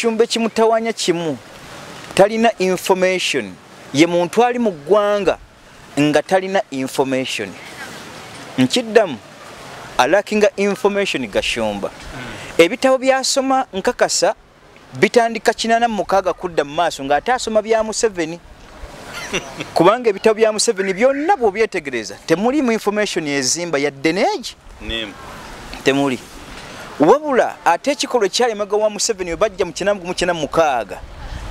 Gashumba kimutawanya kimu talina information ye muntu ali mu ggwanga nga talina information nkiddamu alakinga information Gashumba ebitabo byasoma nkakasa bitandika 86 kudda mu maaso nga atasoma bya Museveni kubanga ebitabo bya Museveni byonna bwo byetegereza temuli mu information ezimba ya deneji temuli wabula ate ekikolo ekyali emaga wa Museveni bajja mu 1996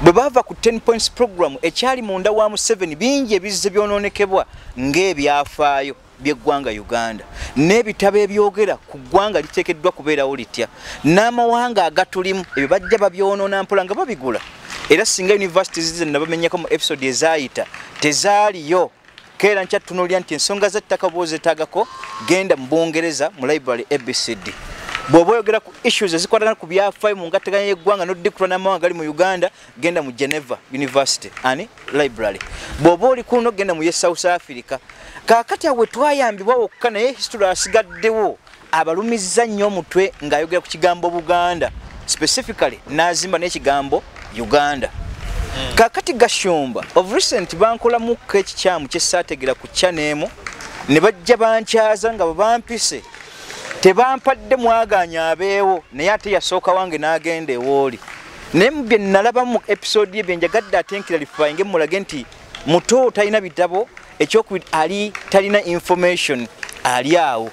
bwe bava ku 10 points program ekyali munda wa Museveni bingi ebizize byononekebwa ng'ebyafaayo by'eggwanga Uganda n'ebitabo ebyogera ku ggwanga liteekeddwa kubeerawo litya n'amawanga agatulimu ebyo bajja babyonoona mpola nga babigula era singa universities zenna bamenyako mu episode ezaayita tezaaliyo keera nkyattunuulira nti ensonga z'ettaka bw'ozeetaagako genda mu Bungereza mu library ABCD bw'oba oyogera ku issues ezikwatana ku byafaayo mu ngataganya y'eggwanga n'oddikula n'amawanga gali mu Uganda genda mu Geneva University library bw'oba oli kuno genda mu South Africa kaakati awe twayambibwa wokka naye history asigaddewo abalumizza nnyo omutwe ng'ayogera ku kigambo Buganda specifically n'azimba n'ekigambo Uganda kaakati Gashumba of recent bankolamuko ekikyamu kye saategera ku kyaneemu ne bajja bankyaza nga bampise tebampadde mwaganya abeewo naye ate yasooka wange n'agenda ewooli naye mu bye nalaba mu episode ye byenjagadde ate nkiralifainge mulage nti muto talina bitabo ekyokubiri ali talina information ali awo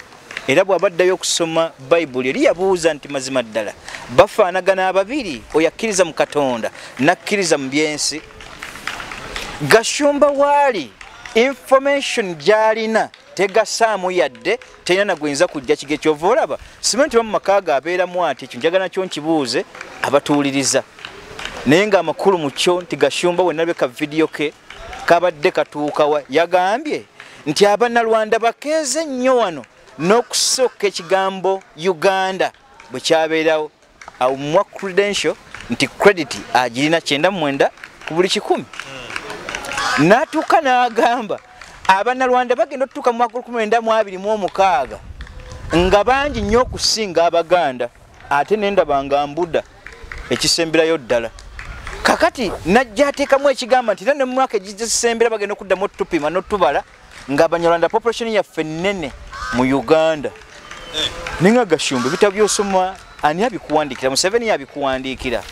era bw'abaddayo okusoma Bayibuli eri yabuuza nti mazima ddala bafaanagana ababiri oyakkiriza mu Katonda nakkiriza mu byensi Gashumba waali information gy'alina tegasaamu yadde tena nagwenza kujja kige kyova olaba simenti bamu makaaga abeeramu ati ekyo njagala nakyo nkibuuze abatuuliriza naye nga amakulu mu kyo nti Gashumba we nalabeka video ke kabadde katuukawa yagambye nti Abannalwanda bakeeze nnyo wano n'okusooka ekigambo Uganda bwe kyabeerawo awumwa credential nti credit agirina 99 ku buli 100 n'atuuka n'agamba Abannalwanda bagenda otutuuka mu mwaka 1926 nga bangi nnyo okusinga Abaganda ate nendabanga mbudda ekisemberayo ddala kakati najja ateekamu ekigamba nti ne mu mwaka egisembera bagenda okuddamu otupima n'otubala nga Abanyarwanda population yaffe nnene mu Uganda ninga Gashumba bitabo byosoma ani abikuwandiikira Museveni abikuwandiikira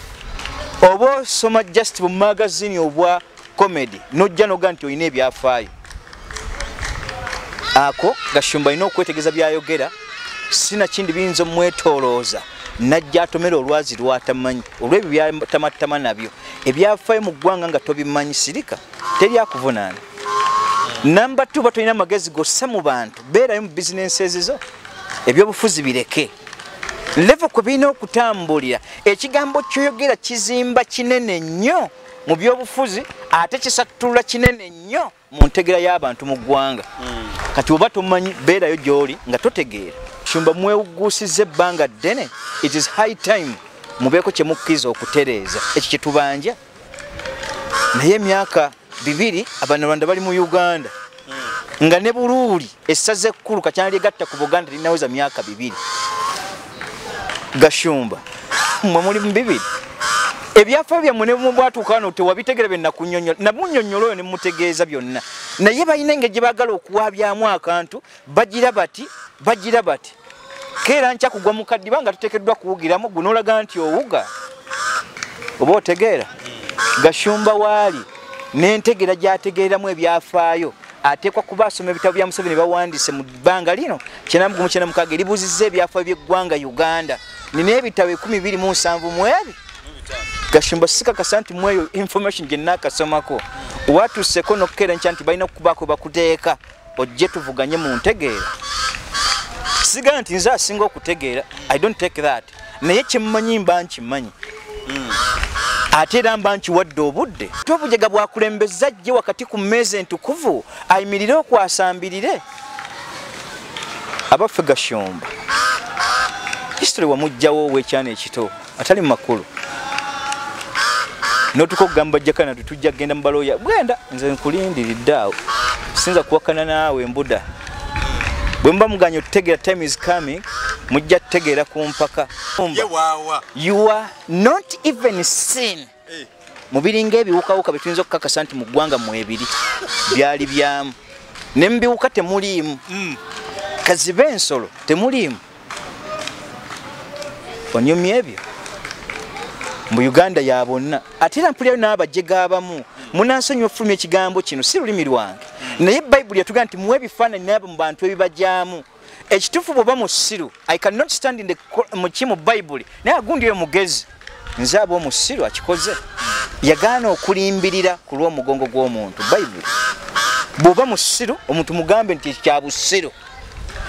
oba osoma just mu magazine obwa comedy nojja noga nti oyina ebyafaayo ako Gashumba ino okwetegeza byayogera sina kindi biyinza omwetolooza najja atomera olwazi lwatamanyi olw'ebyo byatamatama nabyo ebyafaayo mu ggwanga nga tobimanyi sirika teri akuvunaana namba 2 batolina amagezi gossa mu bantu beerayo mu businesses zo ebyobufuzi bireke level kwe birina okutambulira ekigambo kyoyogera kizimba kinene nnyo mu byobufuzi ate kisattulula kinene nnyo mu ntegera y'abantu mu ggwanga kati oba tomanyi beerayo gy'oli nga totegeera Shumba mwewuguusiza ebbanga ddene it is high time mubeeko kye mukkiriza okutereeza ekyo kye tubanja naye emyaka 2 Abannalwanda bali mu Uganda nga ne Buluuli essaza ekkulu kakyana lyegatta ku Buganda linaweza myaka 2 Gashumba mwe muli mu 2 ebyafaayo byammwe ne bwatuuka wano tewabitegera bye nakunnyonnyola namunnyonnyola oyo ne mutegeeza byonna naye balina engeri gye baagala okuwabyamu akantu bagira bati keera nkya kugwa mu kaddiba nga tuteekeddwa kuwugiramu gwe n'olaga nti owuga oba otegeera Gashumba waali n'entegera gy'ategeeramu ebyafaayo ateekwa kuba asoma ebitabo bya Museveni bawandiise mu bbanga lino 1996 eribuuzizza ebyafaayo by'eggwanga Uganda nina ebitabo 227 mu ebyo Gashumba sikakasa nti mweyo information gye naakasomako watuuseko n'okkeera nkya nti balina okubaako bakuteeka ojje tuvuganye mu ntegeera siga nti nze asinga okutegeera I don't take that naye kyemmanyi mba nkimanyi ate era mba nkiwadde obudde tobujega bwakulembeza jje wakati ku mmeeza entukuvu ayimirire okwasambirire abaffe Gashumba history wamugjawo ow'ekyana ekito atali mu makulu notukogamba Jakana tujja genda mbaloya bwenda nze nkulindiridde awo sinza kuwakana naawe mbudda bwe mba muganyo tutegeera time is coming mujja tutegeera ku mpaka You are not even seen. Mubiringa ebiwukawuka bituyinza okukakasa nti mu ggwanga mu ebiri byali byamu ne mu biwuka temuliimu kazibe ensolo temuliimu onyumya ebyo mu Uganda ya bonna ate era mpulirayo n'abajega abamu munansonyiwa ofulumya ekigambo kino si lulimi lwange naye Bayibuli yatugamba nti muwe ebifaananyi nabo mu bantu ebibajyamu ekituufu bw'oba mu ssiru I cannot stand in the mu Bayibuli naye agundi oyo mugezi nze aba omusiru akikoze yagaana okulimbirira ku lw'omugongo gw'omuntu Bayibuli bw'oba mu ssiru omuntu mugambe nti kya busiru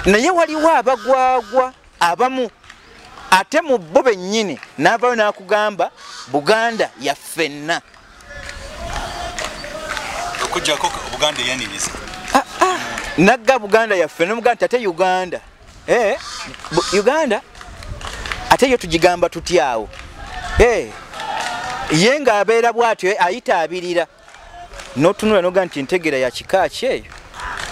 naye waliwo abagwagwa abamu ate mu bo bennyini n'avaayo n'akugamba Buganda yaffenna okujjako Buganda eyaniriza nagga Buganda yaffenna omuganda ate Uganda Uganda ate yo tugigamba tutyawo ye ng'abeera bw'atyo ayita abirira n'otunula n'oga nti entegera ya kika ki eyo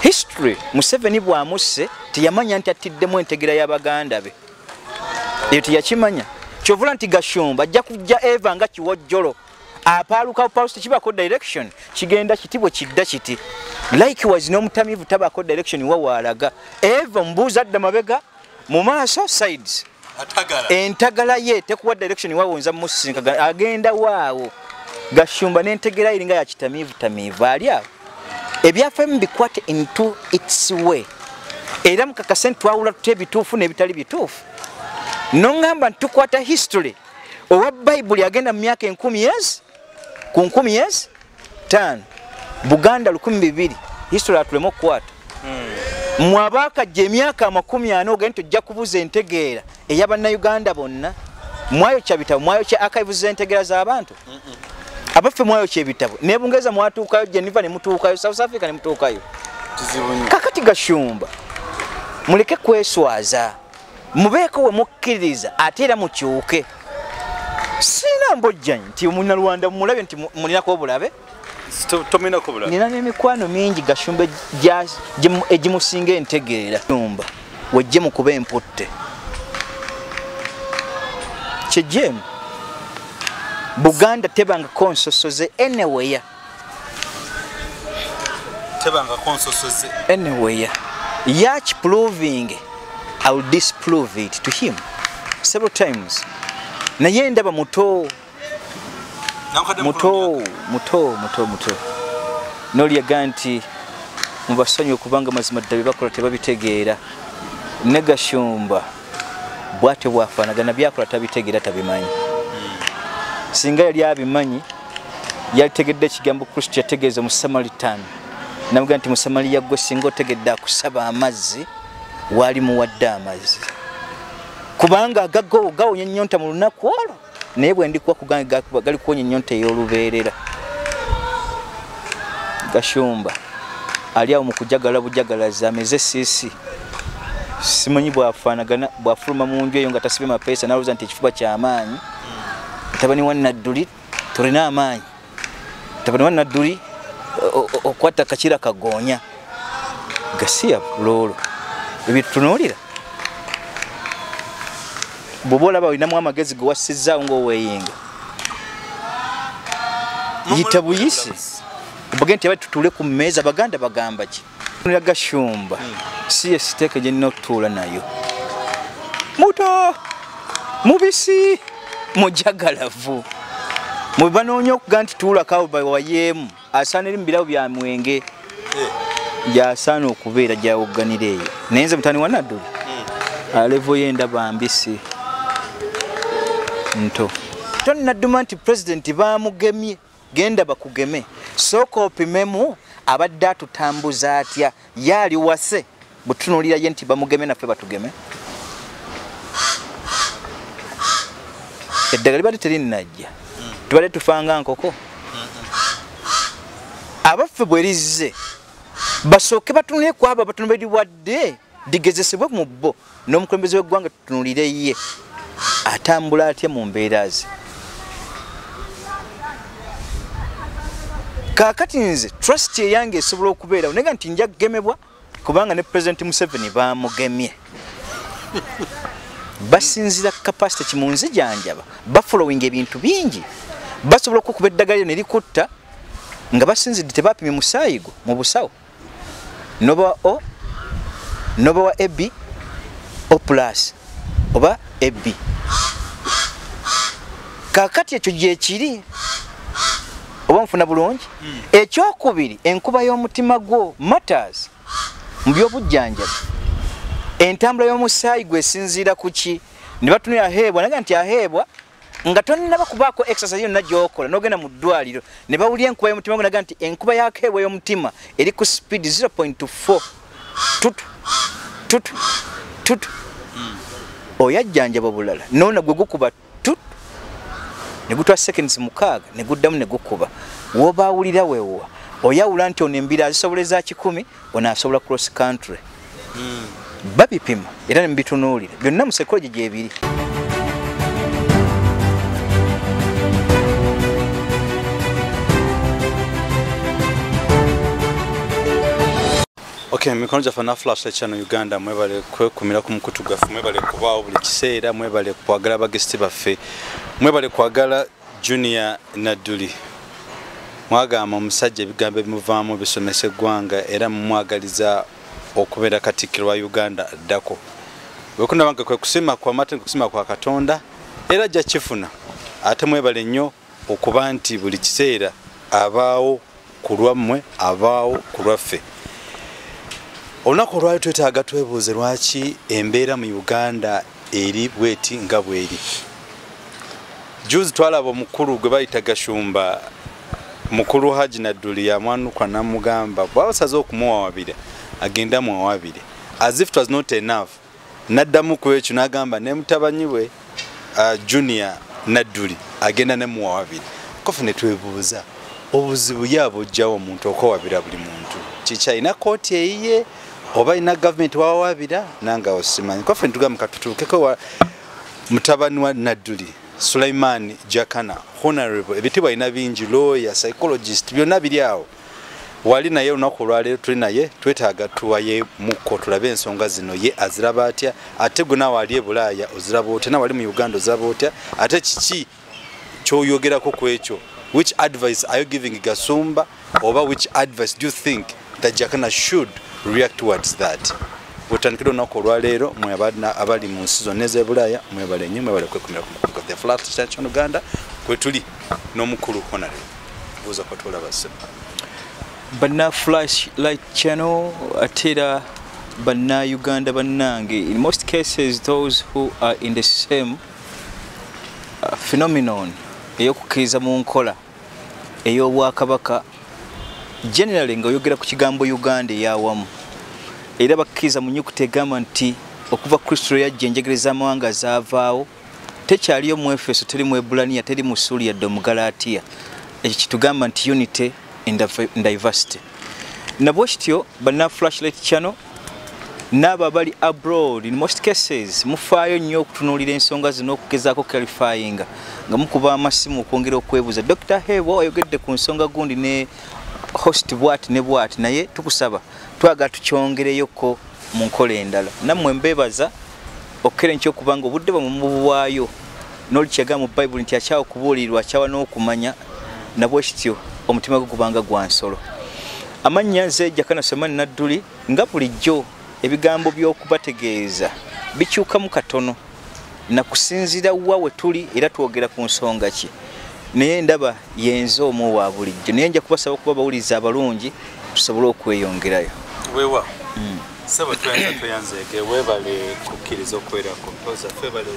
history Museveni bw'amusse teyamanya nti attiddemu entegera y'Abaganda be eyo teyakimanya kyovula nti Gashumba ajja kujja Eva nga kiwojjolo apaaluka pawusi tekibako direction kigenda kiti bwe kidda kiti likewise n'omutamiivu tabako direction wawaalaga Eva mbuuza adda mabega mu maaso sides entagala ye tekuwa direction wawonza musinka agenda waawo Gashumba n'entegera iringa ya kitamiivu tamiivu ali awo ebyafemu bikwate into its way era mukakase ntwawula tutya ebituufu n'ebitali bituufu nongamba ntukwata history owa Bayibuli agenda mu myaka 10 years ku 10 years 5 Buganda 1200 history atulemo okukwata mwabaka je emyaka 40 ogenda tujja kubuza entegeera ey'Abannayuganda bonna mwayo kya bitabo mwayo kya archives z'entegeera z'abantu abaffe mwayo kya bitabo ne Bungereza mwatuukayo Geneva ne mutuukayo South Africa ne mutuukayo kakati Gashumba muleke kweswaza mubeeko we mukkiririza ate era mukyuke sina mbojjanyi nti Munnarwanda mulabe nti mulinako obulabe tominako bulabe nina n'emikwano mingi Gashumba egimusinga entegeera Gashumba wejje mukuba emputte kyejjemu Buganda tebanga konsosoze anywhere yach proving I will disprove it to him several times naye ndaba muto noli yaga nti mubasonyi okubanga mazima ddala bakola tebabitegeera ne Gashumba bwate bwafaanagana byakola tabitegeera tabimanyi singa yali abimanyi yalitegedde ekigambo Kristo yategeeza mu Samaritan namuga nti mu Samariya gwe singa otegedde akusaba amazzi wali muwadde amazzi kubanga agago gawonya ennyonta mu lunaku olwo naye bwe ndikuwa kuganga gali kuwonya ennyonta ey'olubeerera Gashumba ali awo mu kujagala bujagalaza ameze siisi simanyi bwafaanagana bwafuluma mu nju eyo nga tasibye mapeesa n'alowooza nti ekifuba ky'amaanyi mutabani wa Nadduli tulina amaanyi mutabani wa Nadduli okwata kakira kagoonya gasiya loolo ebitutunuulira bw'oba olaba olinamu amagezi ge wassizaawo ng'oweeyinga yita buyisi obagenda nti abati tutuule ku mmeeza Baganda bagamba ki nira Gashumba si ye siteeka gye nnina okutuula nayo muto mubisi mujagalavu mwe banoonya okuga nti tuulakawo bawayeemu asaana eri mu birabo bya mwenge gy'asaana okubeera gy'awogganira eyo naye nze mutani wa Nadduli alevo ye ndaba mbisi nto tonnadduma nti pulezidenti baamugemye genda bakugeme sooka opimemu abadde atutambuza atya yaali wase butunuulira ye nti bamugeme naffe batugeme eddagala libadde terinnajja tubadde tufanga nkoko abaffe bwe lizze basooke batunule ku abo abatunulibwadde digezesebwe mu bo n'omukulembeze w'eggwanga tutunulire ye atambula atya mu mbeera ze kaakati nze trust eyange esobola okubeerawo naye nti nja kugemebwa kubanga ne President Museveni baamugemye basinzira capacity kimunzi janjaba bafollowing ebintu bingi basobola okukuba eddagala ne likutta nga basinzidde tebapimye musaayigo mu busawo noba o noba wa AB o plus oba AB kakati ekyo gye kiri oba nfuna bulungi ekyokubiri enkuba y'omutima gwo matters mu by'obujjanjabi entambula y'omusaayi gwe esinziira ku ki ne batunira aheebwa naga nti aheebwa nga tonnaba kubaako exercise yonna gy'okola n'ogenda mu ddwaliro ne bawulira enkuba y'omutima gwo naga nti enkuba y'akeebwa y'omutima eri ku speed 0.4 tutu oyajjanjaba bulala noona gwe gukuba tutu ne gutwa seconds 6 ne guddamu ne gukuba woba awulira weewa oyawula nti ono embira azisobola eza 10 ono asobola cross country babipima era ne mbitunuulira byonna mu psychology gyebiri. Okay, mikono jafa na flash channel Uganda mwebale kwekumira ku mukutu gafu mwebale kubaawo buli kiseera mwebale kwagala bagesti baffe mwebale kwagala Junior Nadduli mwagamba omusajja ebigambo ebimuvaamu bisomese gwanga era mwagaliza okubeera Katikkiro wa Uganda ddako wekunda bange kwe kusima kwa mate kusima kwa Katonda era jja kifuna ate mwebale nnyo okuba nti buli kiseera abaawo kulwammwe abaawo kulwaffe. Olunaku olwali twetaaga twebuuze lwaki embeera mu Uganda eri bweti nga bweri. Juzi twalaba omukulu gwe bayita Gashumba mukulu Haji Nadduli yamwanukwa namugamba bwabasaze okumuwawabira agenda muwawabire as if it was not enough naddamu ku ekyo n'agamba ne mutabanyi we Junior Nadduli agenda ne muwawabire kofu ne twebuuza obuzibu yabojjawo omuntu okowabira buli muntu kikyalina kooti eyiye oba ina government wawabira nanga osimanyi kofu ntugamba katutuukeko wa mutabani wa Nadduli Sulaiman Jakana honorable ebitibwa ina bingi lawyer psychologist byonna biri awo wali naye olunaku olwaleero tuli naye twetaaga tuwaye muko tulabe ensonga zino ye aziraba atya ate gwe nawe ali e Bulaaya oziraba otya nawe ali mu Uganda oziraba otya ate kiki kyoyogerako ku ekyo. Which advice are you giving Gashumba oba which advice do you think that Jakana should react towards that? Utandikira olunaku olwaleero mwe abali mu nsi zonna ez'e Bulaaya mwebale nnyo mwebale kwekumira ku mukutu the flat church in Uganda kwe tuli n'omukulu honorable buuza ko tulaba se banna flashlight channel atera banna Uganda bannange in most cases those who are in the same phenomenon ey'okukkiriza mu nkola ey'obwakabaka generally nga oyogera ku kigambo Uganda eyawamu era bakkiriza mu nnyukuta egamba nti okuva Kristo yajja enjegere z'amawanga zaavaawo tekyaliyo mu Efeso teri mu Ebulaniya teri mu Suuli yadde mu Galatiya ekyo kitugamba nti unity in diversity nabwe kityo banna flashlight channel n'abo abali abroad in most cases mufaayo nnyo okutunuulira ensonga zino okugezaako clarifying nga mukuba amasimu okwongera okwebuuza Dr. Hebo ayogedde ku nsonga gundi ne host bwati ne bwati naye tukusaba twaga tukyongereyoko mu nkola endala nammwe mbebaza okere nkyo kubanga obudde bwa mubuwaayo n'olikyagamba mu Bible nti akyawa okubuulirwa akyawa n'okumanya nabwe kityo omutima gwe gubanga gwa nsolo. Amannya nze Jakana Nadduli nga bulijjo ebigambo by'okubategeeza bikyukamu katono na kusinzira wawe tuli era twogera ku nsonga ki naye ndaba yenze omu wa bulijjo naye nja kubasaba okuba bawuliza abalungi tusobole okweyongerayo wewa saba tuyanzeke webale kukkiriza okwerako mpoza febale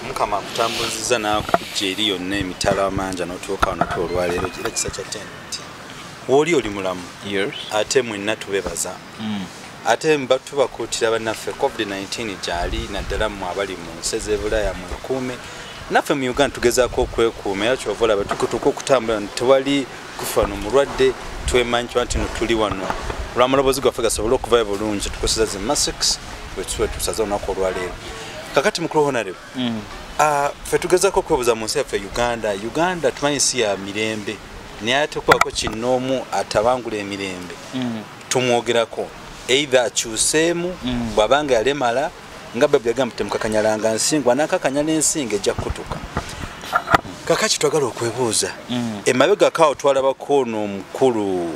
mukama kutambuziza nakujja eri yonna emitala amanja n'otuuka wano olwaleero era kisa kya tenti woli oli mulamu ate mwenna tubebaza ate tubakuutira bannaffe COVID-19 gyali naddala mmwe abali mu nsi ez'e Bulaaya mwekuume naffe mu Uganda tugezaako okwekuuma era kyova olaba tukutuuka okutambula tewali kufa n'omulwadde twemanyi nti tuli wano olw'amaloboozi gaffe gasobole okuvaayo bulungi tukozesa zi masks bwe tusaze olunaku olwaleero kakati mukulu honorable ffe tugezaako okwebuuza mu nsi yaffe Uganda tumanyi si ya mirembe naye ate kwako kinnoomu atabangula emirembe tumwogerako either akyuseemu bw'abanga yalemala nga Bible yagamba temukakanyalanga nsingo anakakanyala ensingo ejja kutuka. Kakaki twagala okwebuuza emabega kawo twalabako n'omukulu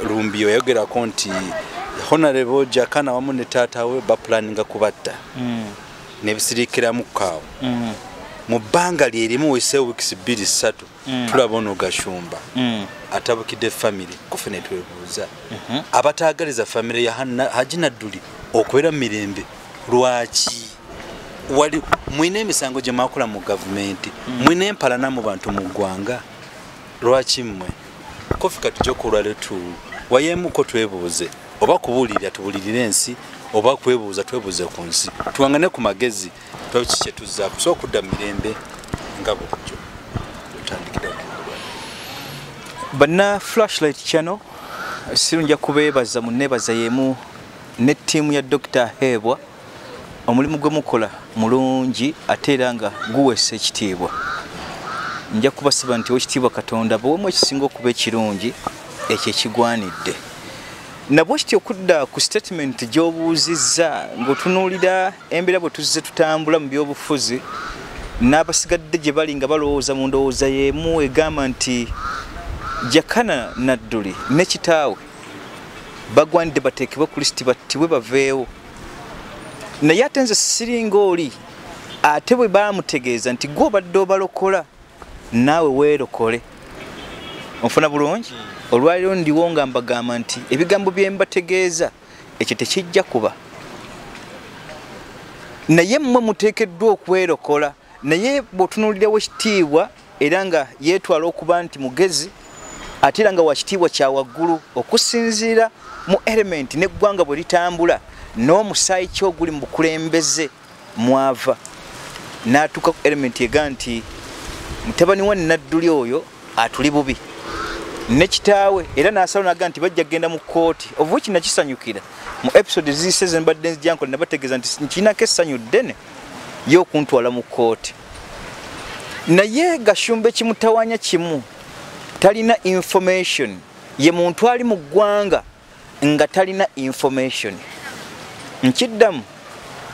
Lumbio yayogerako nti Honorable Jakana wamu ne taata we bapulaninga kubatta n'ebisirikiramu kaawo mu bbanga lyerimu weeseewo wiikisi 2-3 tulaba ono Gashumba atabukidde family kufe ne twebuuza abataagaliza family ya Jakana Nadduli okubeera mu mirembe lwaki wali mwine emisango gye mwakola mu gavumenti mwine empalana mu bantu mu ggwanga lwaki mmwe kofi kati gyokulwaletu wayemuko twebuuze oba kubuulirira tubuulirire ensi oba kwebuuza twebuuze ku nsi tuwangane ku magezi twaki kye tuzza kusobola okudda mu mirembe nga bulijjo tutandikira banna Flashlight Channel sirunja kubeebaza munneebaza yemu ne ttiimu ya Dr. Hebwa omulimu gwe mukola mulungi ate era nga guweesa ekitiibwa. Nja kubasiba nti ekitiibwa Katonda bwemu ekisinga okuba ekirungi ekyo ekigwanidde. Nabwe kityo okudda ku statement gy'obuuzizza ng'otunuulira embeera bwe tuzze tutambula mu byobufuzi n'abasigadde gye bali nga balowooza mu ndowooza y'emu egamba nti Jakana Nadduli ne kitaawe bagwanidde bateekebwe ku lisiti battibwe baveewo. Naye ate nze siringa oli ate bwe baamutegeeza nti gwe obadde obalokola naawe weerokole. Onfuna bulungi? Olwaliro ndiwo nga mbagamba nti ebigambo bye mbategeeza ekyo tekijja kuba. Naye mmwe muteekeddwa okwerokola. Naye bw'otunuulirawo ekitiibwa era nga yeetwala okuba nti mugezi ate era nga wakitiibwa kya waggulu okusinziira mu element n'eggwanga bwe litambula n'omusaayi ky'oguli mu bukulembeze mwava n'atuuka ku element ega nti mutabani wa Nadduli oyo atuli bubi ne kitaawe era n'asalawo n'aga nti bajja kgenda mu kkooti of which nakisanyukira mu episode ziyise ze mbadde nzijankola ne bategeeza nti nkirinako essanyu ddene y'okuntwala mu kkooti. Naye Gashumba ekimutawanya kimu talina information ye muntu ali mu ggwanga nga talina information. Nkiddamu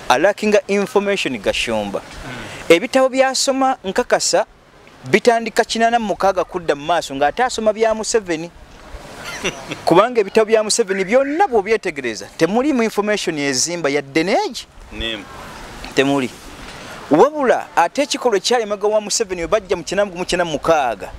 alakinga information Gashumba. Ebitabo byasoma nkakasa bitandika 86 kudda mu maaso ng'ate asoma bya Museveni. Kubanga ebitabo bya Museveni byonna bw'obyetegereza temulimu information ezimba yadde neegi temuli. Wabula ate ekikolwa ekyali emabega wa Museveni we bajja mu 1996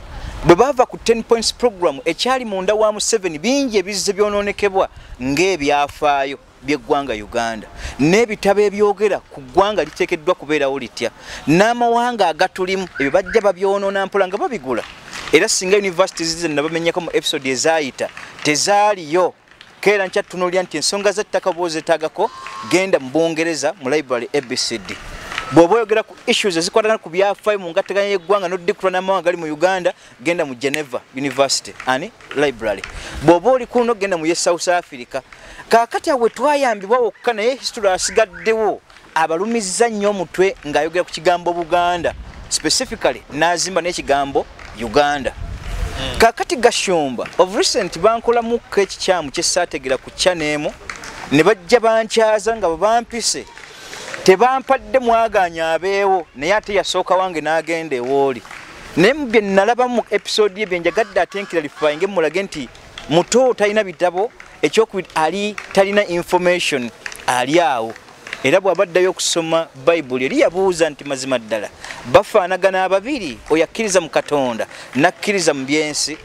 bwe baava ku 10 points program ekyali munda wa Museveni bingi ebizze byonoonekebwa ng'ebyafaayo by'eggwanga Uganda n'ebitabo ebyogera ku ggwanga liteekeddwa kubeerawo litya n'amawanga agatulimu ebyo bajja babyonoona mpola nga babigula. Era singa universities ze nabamenyako mu episode ezaayita tezaaliyo keera nkyattunuulira nti ensonga z'ettaka bw'ozeetaagako genda mu Bungereza mu library ABCD. Bw'oba oyogera ku issues ezikwatana ku byafaayo mu ngataganya y'eggwanga n'oddikula n'amawanga gali mu Uganda genda mu Geneva University library. Bw'oba oli kuno genda mu South Africa. Kaakati awe twayambibwa wokka naye history asigaddewo abalumizza nnyo omutwe ng'ayogera ku kigambo Buganda specifically n'azimba n'ekigambo Uganda. Kaakati Gashumba of recent bankolamuko ekikyamu kye saategera ku channel ne bajja bankyaza nga bampise tebampadde mwaganya abeewo naye ate yasooka wange n'agenda ewooli. Naye mu bye nalaba mu episode ye bye njagadde ate nkiralifainge mulage nti muto talina bitabo ekyokubiri ali talina information ali awo. Era bw'abaddayo okusoma Bible eri yabuuza nti mazima ddala bafaanagana ababiri oyakkiriza mu Katonda nakkiriza mu byensi.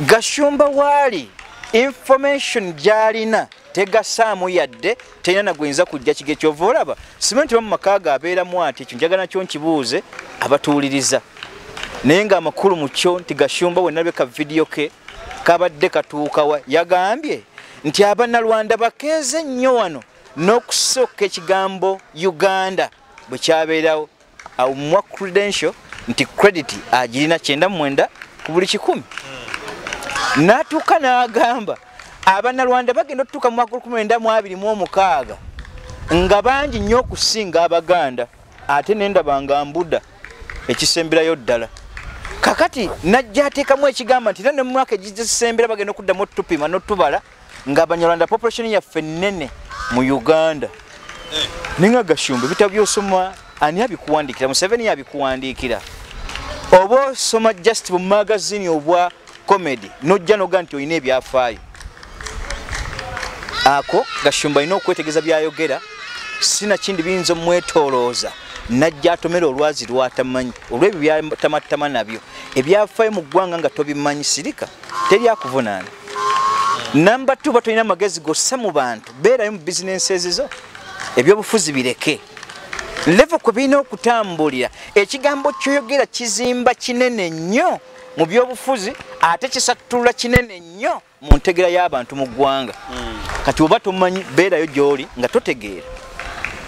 Gashumba waali information gy'alina tegasaamu yadde tena nagwenza kujja kige kyova olaba simenti bamu makaaga abeeramu ati ekyo njagala nakyo nkibuuze abatuuliriza naye nga amakulu mu kyo nti Gashumba we nalabeka video ke kabadde katuukawa yagambye nti Abannalwanda bakeeze nnyo wano n'okusooka ekigambo Uganda bwe kyabeerawo awumwa credential nti credit agirina 99 ku buli 100 n'atuuka n'agamba Abannalwanda bagenda otutuuka mu 1926 nga bangi nnyo okusinga Abaganda ate nendabanga mbudda ekisemberayo ddala. Kakati najja ateekamu ekigamba nti ne mu mwaka egisembera bagenda okuddamu otupima n'otubala nga Abanyarwanda population yaffe nnene mu Uganda ninga Gashumba bitabo byosoma ani abikuwandikira Museveni abikuwandikira obo soma just mu magazine obwa comedy nojja noga nti oyina ebyafaayo ako Gashumba ino okwetegeza byayogera sina kindi biyinza omwetolooza najja atomera olwazi lwatamanyi olw'ebyo byatamatama nabyo ebyafaayo mu ggwanga nga tobimanyi sirika teri akuvunaana. Number 2 batolina amagezi gossa mu bantu beerayo mu businesses zo ebyobufuzi bireke level kwe birina okutambulira ekigambo kyoyogera kizimba kinene nnyo mu byobufuzi ate kisattulula kinene nnyo mu ntegera y'abantu mu ggwanga. Kati oba tomanyi beerayo gy'oli nga totegeera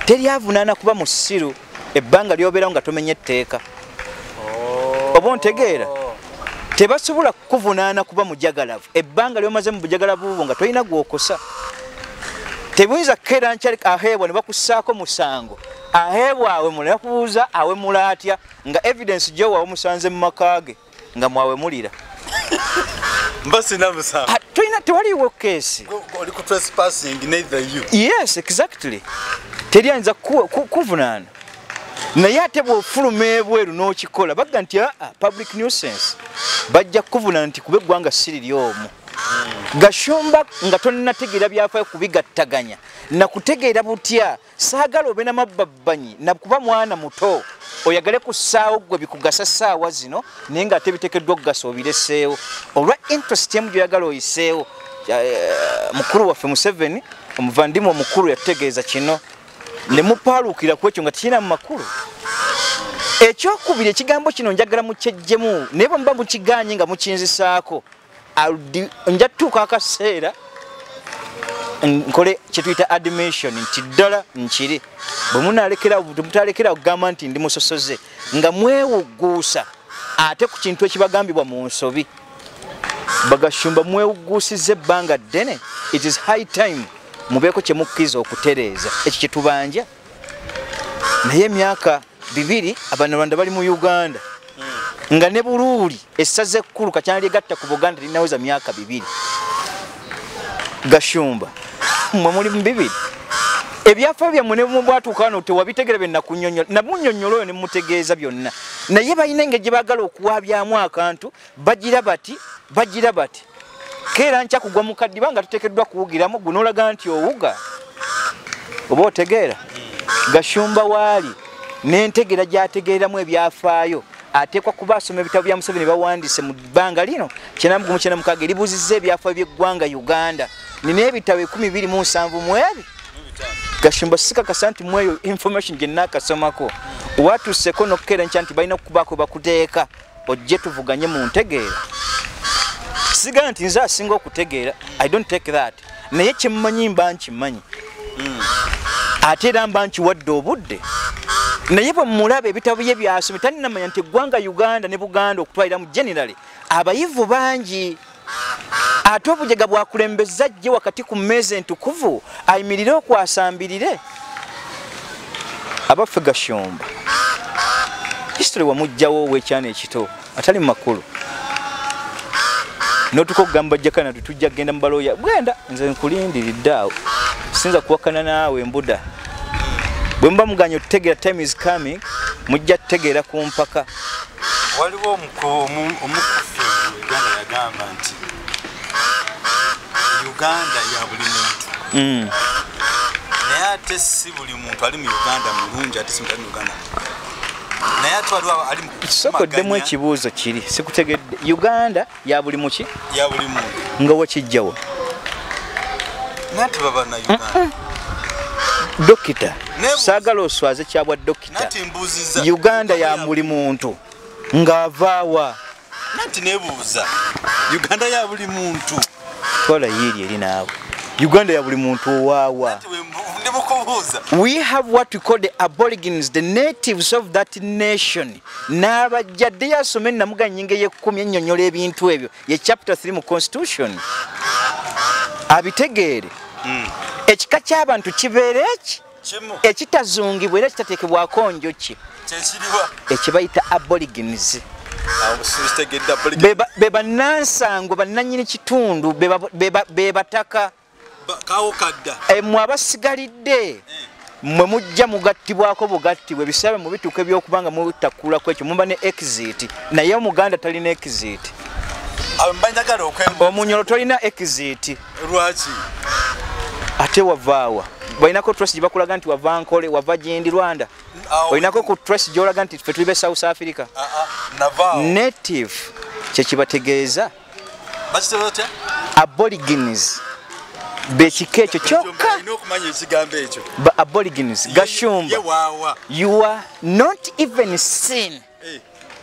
teri avunaana kuba musiru ebbanga lyobeerawo nga tomenye etteeka oba ontegeera tebasobola kukuvunaana kuba mujagalavu ebbanga lyomaze mu bujagalavu bwo nga tolina gwokosa tebuyinza kukeera nkyali aheebwa ne bakussaako musango aheebwa awe mulala kubuuza awe mulaatya nga evidence gyowawe musanze mu makaage nga mwawe mulira mbasina musango tolina tewaliwo keesi oli ku trespassing neither you. Yes, exactly. Teri ayinza kuvunaana naye ate bw'ofuluma ebweru n'okikola bagga nti public nuisance bajja kuvunaana nti kuba eggwanga siriri omu. Gashumba nga tonnategeera byafaayo kubigattaganya nakutegeera butya saagala obe namababbanyi nakuba mwana muto oyagale ku ssaawo gwe bikugasa ssaawa zino naye ng'ate biteekeddwa okugasa obireseewo olwa interest emu gyoyagala oyiseewo. Mukulu waffe Museveni omuvandimu omukulu yategeeza kino ne mupaaluukira ku ekyo nga tekirina mu makulu. Ekyokubiri ekigambo kino njagala mukyejjemu naye bwe muba mukiganye nga mukinzisaako nja tutuuka akaseera nkole kyetuyita admission nti ddala nkiri bwe mutalekera okugamba nti ndi musosoze nga mwewugguusa ate ku kintu ekibagambibwa mu nsobi. Bagashumba mwewugguusiza ebbanga ddene. It is high time mubeeko kye mukkiriza okutereeza ekyo kye tubanja. Naye emyaka 2 Abanyarwanda bali mu Uganda nga ne Buluuli essaza ekkulu kakyana lyegatta ku Buganda linaweza myaka 2. Gashumba mwe muli mu 2 ebyafaayo byammwe ne bwatuuka wano tewabitegeera bye nakunnyonnyola namunnyonnyola oyo ne mutegeeza byonna naye balina engeri gye baagala okuwaabyamu akantu bagira bati keera nkya kugwa mu kaddiba nga tuteekeddwa kuwugiramu gwe n'olaga nti owuga oba otegeera. Gashumba waali n'entegeera gy'ategeeramu ebyafaayo ateekwa kuba asoma ebitabo bya Museveni bawandiise mu bbanga lino 1996 eribuuzizza ebyafaayo by'eggwanga Uganda nina ebitabo 227 mu ebyo. Gashumba sikakasa nti mu eyo information gye nnaakasomako watuuseko n'okukeera nkya nti balina okubaako bakuteeka ojje tuvuganye mu ntegeera. Sigala nti nze asinga okutegeera I don't take that naye kyemmanyi mba nkimanyi ate era mba nkiwadde obudde naye bwe mulabe ebitabo bye byasome taninamanya nti eggwanga Uganda ne Buganda okutwalira mu generally abayivu bangi ate obujega bwakulembeza ajje wakati ku mmeeza entukuvu ayimirire okwasambirire. Abaffe Gashumba history wamugjawo ow'ekyana ekito atali mu makulu notuko kugamba Jakana tujja genda mu baloya bwenda nze nkulindiridde awo sinza kuwakana naawe mbudda bwe mba muganya otutegeera time is coming mujja tutegeera ku mpaka. Waliwo omukufi Uganda yagamba nti Uganda ya buli muntu naye ate si buli muntu ali mu Uganda mulungi ate si mutali mu Uganda naye atwaliwo ali mu sokoddemu ekibuuzo kiri sikutegedde Uganda ya buli muki ya buli muntu nga wakijjawo nati baba na Uganda dokita saagala oswaze kyabwa dokita Uganda ya buli muntu ng'avaawa nati nebuuza Uganda ya buli muntu kola yiri eri naawe Uganda ya buli muntu owaawa. We have what we call the aborigines, the natives of that nation. N'abajjadde yasome namuga nnyinga y'ekkumi ennyonnyola ebintu ebyo ye chapter 3 mu constitution abitegeere. Ekika ky'abantu kibeera eki ekitazungibwa era ekitateekebwako njoki ekibayita aborigines. Be bannansango bannannyini kitundu be bataka mwe abasigalidde mwe mujja mugattibwako bugattibwe bisabe mu bituuka ebyokubanga mutakula kwekyo muba ne exit naye omuganda talina exit omunyolo tolina exit lwaki ate wavaawa balinako trust gye bakulaga nti wava nkole wava gyendi Rwanda olinako ku trust gyolaga nti ffe tuli be South Africa native kyekibategeeza aborigines bekika ekyo kyokka ba aborigines Gashumba you are not even seen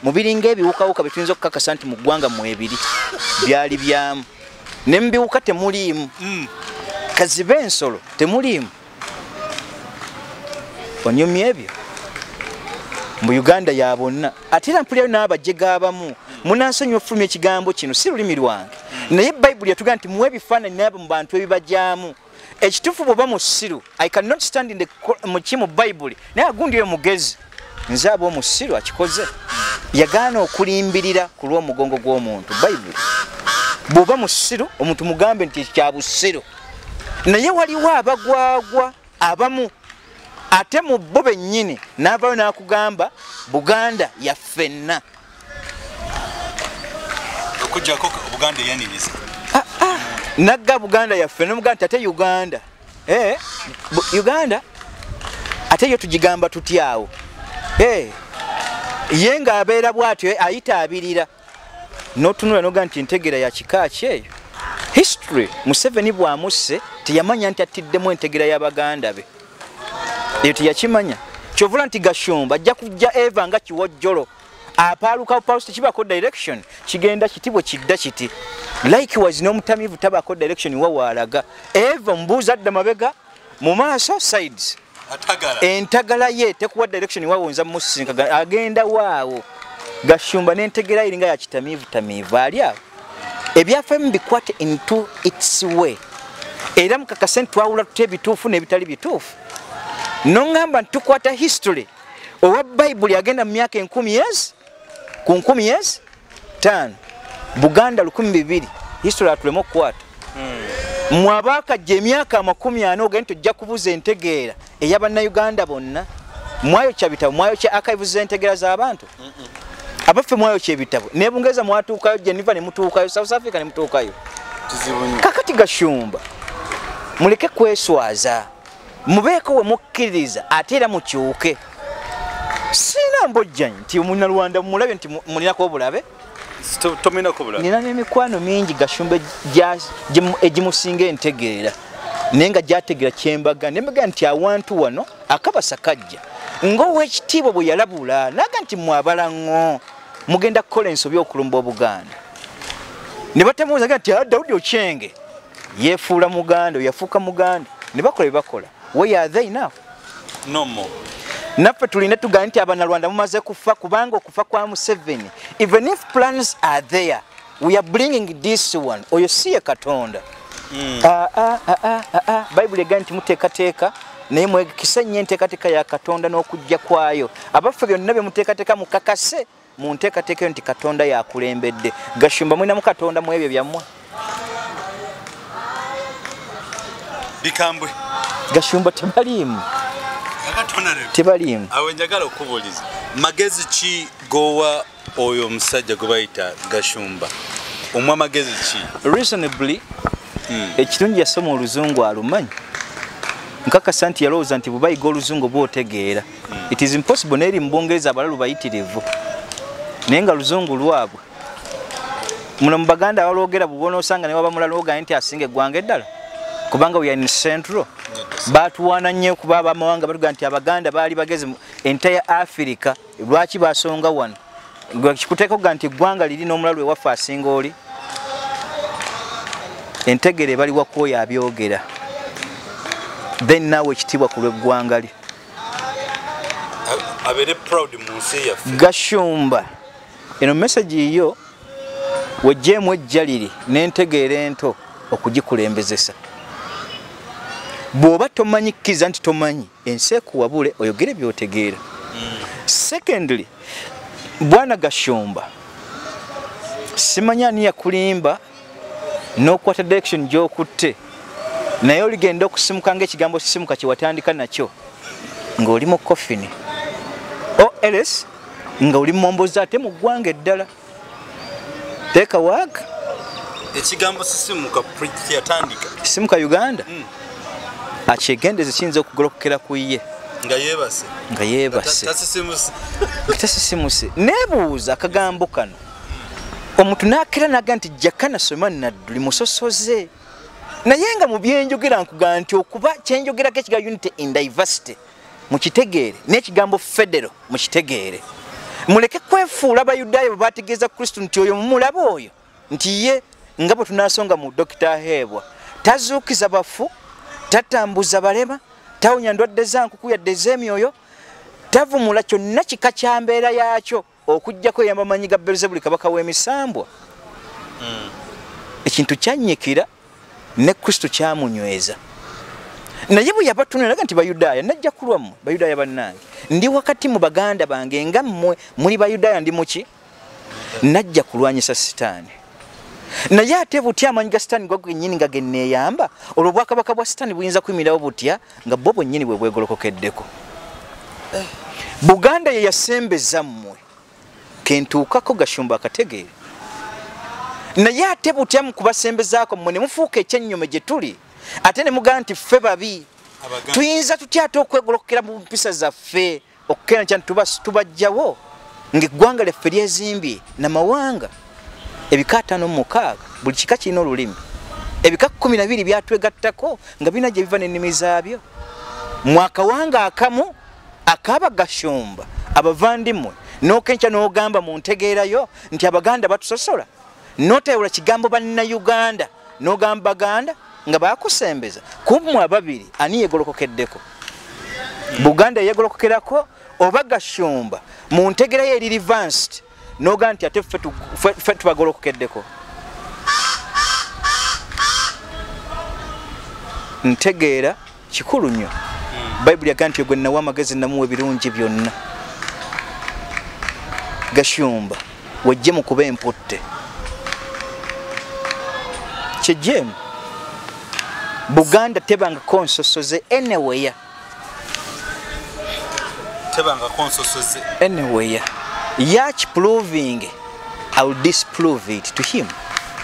mubiringa ebiwukawuka betuyinza okukakasa nti mu ggwanga mu ebiri byali byamu ne mu biwuka temuliimu kazibe ensolo temuliimu onyumya ebyo mu Uganda ya bonna ate era mpulirayo n'abajje gaabamu munansonyiwa ofulumya ekigambo kino si lulimi lwange naye Bayibuli yatugamba nti muwe ebifaananyi n'abo mu bantu ebibajyaamu ekituufu bw'oba mu ssiru I cannot stand in the mu Bayibuli naye agundi oyo mugezi nze aba omusiru akikoze yagaana okulimbirira ku lw'omugongo gw'omuntu Bayibuli bw'oba mu ssiru omuntu mugambe nti kya busiru naye waliwo abagwagwa abamu ate mu bo bennyini n'avaayo n'akugamba Buganda yaffenna okujjako Buganda eyaniriza nagga Buganda yaffe nomuganda ate Uganda Uganda ate yo tugigamba tutyawo ye nga abeera bwatyo ayita abirira n'otunula noga nti ntegera ya kika kyeyo history Museveni bwamusse teyamanya nti atiddemu entegera y'Abaganda be eyo teyakimanya kyovula nti Gashumba ajja kujja Eva nga kiwojjolo apaaluka post kibako direction kigenda kitibwe kidda kiti likewise n'omutamivu tabako direction wawaalaga Eva mbuuza adda mabega mu maaso sides entagala ye tekuwa direction wawonza musinka agenda waawo Gashumba n'entegera iringa ya kitamivu tamivu ali awo ebyafa mbikwate into its way era mukakase ntwawula tutya ebituufu n'ebitali bituufu nongamba ntukwata history owa Bayibuli agenda mu myaka 10 years ku 10 years 5 Buganda 1200 history atulemo kukwata mwabaka je emyaka 40 ogenda tujja kubuza entegeera ey'Abannayuganda bonna mwayo kya bitabo mwayo kya archives entegeera z'abantu abaffe mwayo kya bitabo ne Bungereza mwatuukayo Geneva ne mutuukayo South Africa ne mutuukayo kakati Gashumba muleke kweswaza mubeeko we mukkiririza ate era mukyuke sina mbojjanyi nti Munnarwanda mulabe nti mulinako obulabe tominako bulabe nina n'emikwano mingi Gashumba egimusinga entegeera naye nga gyategeera kyembaga nembaga nti awantu wano akabasa kajja ng'owekitiibwa bwe yalabula naga nti mwabalaŋŋo mugenda kukola ensobi okulumba Obuganda ne batamubuuzaga nti Daudi Okyenge yeefuula Muganda yafuuka Muganda ne bakola bye bakola where are they now no more naffe tulina tugamba nti Abannarwanda mumaze kufa kubanga okufa kwa Museveni even if plans are there we are bringing this one oyo siye Katonda Bayibuli egamba nti muteekateeka naye mwekisa nnyo enteekateeka ya Katonda n'okujja kwayo abaffe byonna bye muteekateeka mukakase mu nteekateeka nti Katonda yakulembedde Gashumba mulina mu Katonda mu ebyo byammwe bikambwe Gashumba tebaliimu tebaliimu awe njagala okubuuliza magezi ki gowa oyo omusajja gwe bayita Gashumba omwa magezi ki reasonably ekirungi yasoma oluzungu alumanyi nkakasa nti yalowooza nti bubayiga oluzungu bwotegeera it is impossible n'eri mu Bungereza abalalu bayitirivu naye nga luzungu lwabwe muno mu Baganda abalwogera bubona osanga ne waba mulala ogamba nti asinga eggwanga eddala kubanga we are in central batuwaana nnyo kuba abamawanga batuga nti Abaganda baali bagezi entire Africa lwaki basonga wano kikuteeka okuga nti eggwanga liri n'omulalu ewaffe asinga oli entegere baliwa kwoyo abyogera then naawe ekitiibwa ku lw'eggwanga lye abere proud mu nsi yaffe Gashumba eno message yo wejjeemu ejja liri n'entegeera ento okugikulembezesa bw'oba tomanyi kkiriza nti tomanyi ensi ekuwabule oyogere by'otegeera secondly bwana Gashumba simanya ani yakulimba n'okwata direction gy'okutte naye oligenda okusimuka ng'ekigambo sisimuka kye watandika nakyo nga oli mu coffin ls nga oli momboza ate mu ggwanga eddala teeka waaka ekigambo sisimuka preach yatandika simuka Uganda akyegendeze kiyinza okugolokokera ku ye nga yeebase tasisimuse neebuuza akagambo kano omuntu n'akera naga nti Jakana Nadduli musosoze naye nga mu byenjogera nkuga nti okuba kyenjogerako ekigambo unity in diversity mukitegeere n'ekigambo federal mukitegeere muleke kwefuula abayudaaya bwe bategeeza Kristo nti oyo mumulaba oyo nti ye nga bwe tunaasonga mu Dr. Hebwa tazuukiza bafu tatambuza balema tawonya ndwadde za nkuku yadde ez'emyoyo tavumula kyonna kika kya mbeera yaakyo okujjako eyamba amanyi ga Beelzebuli kabaka w'emisambwa ekintu kyanyikira ne Kristo kyamunyweza naye bwe yabatunulaga nti Bayudaaya najja kulwammwe Bayudaaya bannange ndi wakati mu baganda bange nga mmwe muli Bayudaaya ndi muki najja kulwanyisa sitaani naye ate butya amanyi ga sitaani gwa gwennyini nga genneeyamba olwo obwakabaka bwa sitaani buyinza kuyimirawo butya nga bo bwennyini bwe bwegolokokeddeko Buganda ye yasembeza mmwe kentuukako Gashumba akategeera naye ate butya mu kubasembezaako mmwe ne mufuuka ekyennyome gye tuli ate ne mugaa nti ffe babi tuyinza tutya ate okwegolokokera mu mpisa zaffe okukeera nti tubajjawo ng'eggwanga lyaffe lyezimbye n'amawanga ebika 56 buli kika kirina olulimi ebika 12 byatwegattako nga birina gye biva n'ennimi zaabyo mu akawanga akamu akaba Gashumba abavandimwe n'okenca n'ogamba mu ntegeerayo nti Abaganda batusosola n'otayawula kigambo Bannayuganda n'ogamba Baganda nga bakusembeza kumwe ababiri ani yegolokokeddeko Buganda yegolokokerako oba Gashumba mu ntegeerayo eri advanced n'ogamba nti ate ffe tubagolokokeddeko ntegeera kikulu nnyo Bayibuli yagamba nti gwe nawa amagezi namuwa ebirungi byonna Gashumba wajje mu kuba emputte kyejjemu Buganda tebanga konsosoze anywhere Yach proving I will disprove it to him